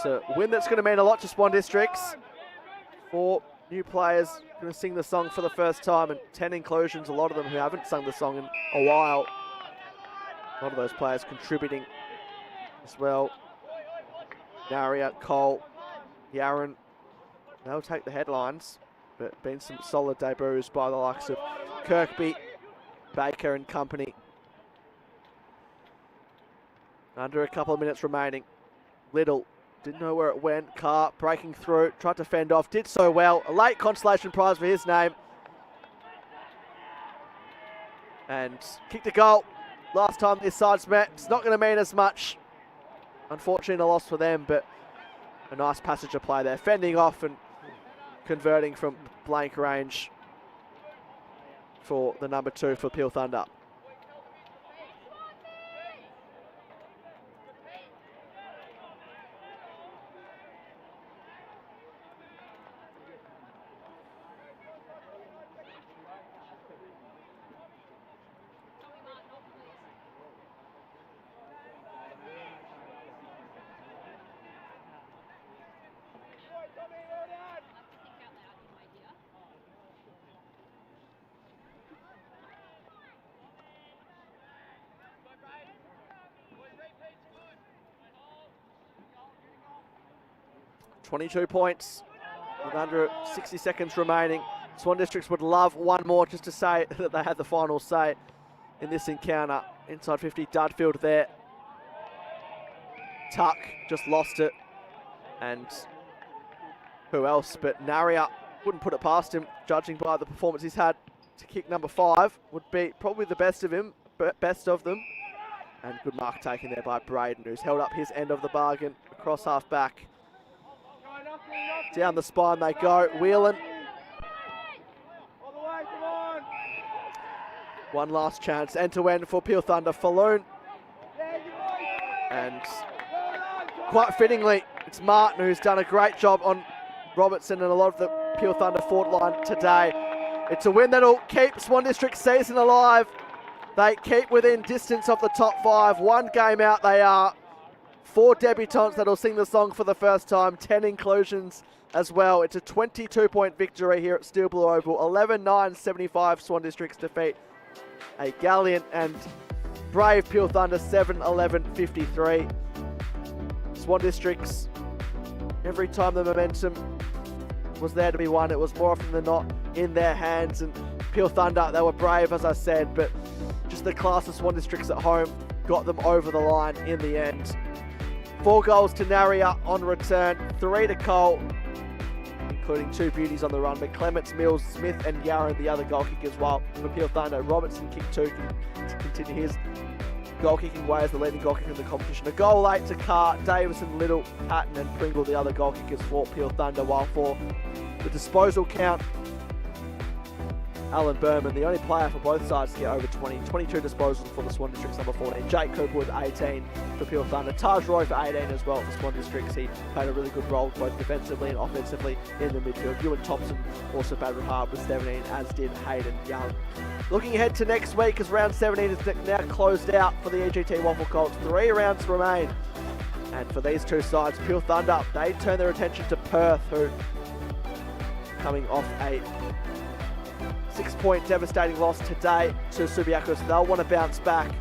So a win that's going to mean a lot to Swan Districts. 4 new players going to sing the song for the first time, and 10 inclusions, a lot of them who haven't sung the song in a while. A lot of those players contributing as well. Naria, Cole, Yaron, they'll take the headlines, but been some solid debuts by the likes of Kirkby, Baker and company. Under a couple of minutes remaining. Little didn't know where it went. Carr breaking through, tried to fend off, did so well. A late consolation prize for his name. And kicked a goal. Last time this side's met. It's not going to mean as much. Unfortunately, a loss for them, but a nice passage of play there. Fending off and converting from blank range for the number 2 for Peel Thunder. 22 points with under 60 seconds remaining. Swan Districts would love one more just to say that they had the final say in this encounter. Inside 50, Dudfield there. Tuck just lost it. And who else but Naria, wouldn't put it past him, judging by the performance he's had to kick number 5. Would be probably the best of them. And good mark taken there by Braden, who's held up his end of the bargain across half back. Down the spine they go, wheeling. One last chance, end to end for Peel Thunder. Falloon. And quite fittingly, it's Martin who's done a great job on Robertson and a lot of the Peel Thunder forward line today. It's a win that'll keep Swan District's season alive. They keep within distance of the top 5. One game out they are. 4 debutants that'll sing the song for the first time. 10 inclusions as well. It's a 22-point victory here at Steel Blue Oval. 11-9-75 Swan Districts defeat a gallant and brave Peel Thunder 7-11-53. Swan Districts, every time the momentum was there to be won, it was more often than not in their hands. And Peel Thunder, they were brave, as I said, but just the class of Swan Districts at home got them over the line in the end. 4 goals to Naria on return, 3 to Cole, including 2 beauties on the run, but Clements, Mills, Smith and Yarran the other goal kickers, while for Peel Thunder, Robertson kicked 2 to continue his goal kicking way as the leading goal kicker in the competition. A goal late to Carr, Davison, Little, Patton and Pringle the other goal kickers for Peel Thunder, while for the disposal count, Alan Berman, the only player for both sides to get over 20. 22 disposals for the Swan Districts, number 14. Jake Cooper with 18 for Peel Thunder. Taj Roy for 18 as well for Swan Districts. He played a really good role both defensively and offensively in the midfield. Ewan Thompson also battled hard with 17, as did Hayden Young. Looking ahead to next week, as round 17 is now closed out for the EGT WAFL Colts. 3 rounds remain. And for these two sides, Peel Thunder, they turn their attention to Perth, who coming off a 6-point devastating loss today to Subiaco, so they'll want to bounce back.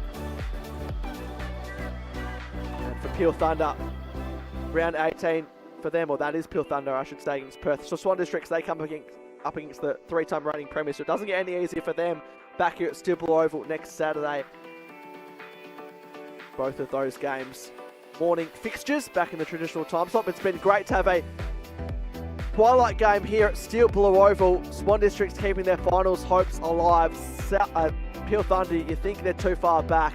And for Peel Thunder, round 18 for them, or that is Peel Thunder, I should say, against Perth. So Swan Districts, they come up against the 3-time reigning premiers, so it doesn't get any easier for them back here at Steel Blue Oval next Saturday. Both of those games, morning fixtures back in the traditional time slot. It's been great to have a twilight game here at Steel Blue Oval. Swan Districts keeping their finals hopes alive. Peel Thunder, you think they're too far back,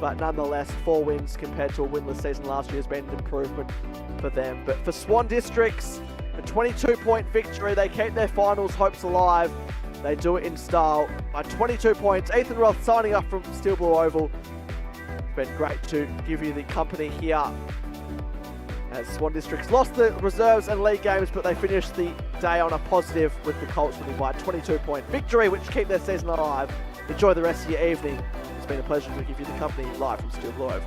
but nonetheless, 4 wins compared to a winless season last year has been an improvement for them. But for Swan Districts, a 22-point victory. They keep their finals hopes alive. They do it in style by 22 points. Ethan Roth signing up from Steel Blue Oval. It's been great to give you the company here, as Swan Districts lost the reserves and league games, but they finished the day on a positive with the Colts winning by a 22-point victory, which keep their season alive. Enjoy the rest of your evening. It's been a pleasure to give you the company live from Steel Blue Oval.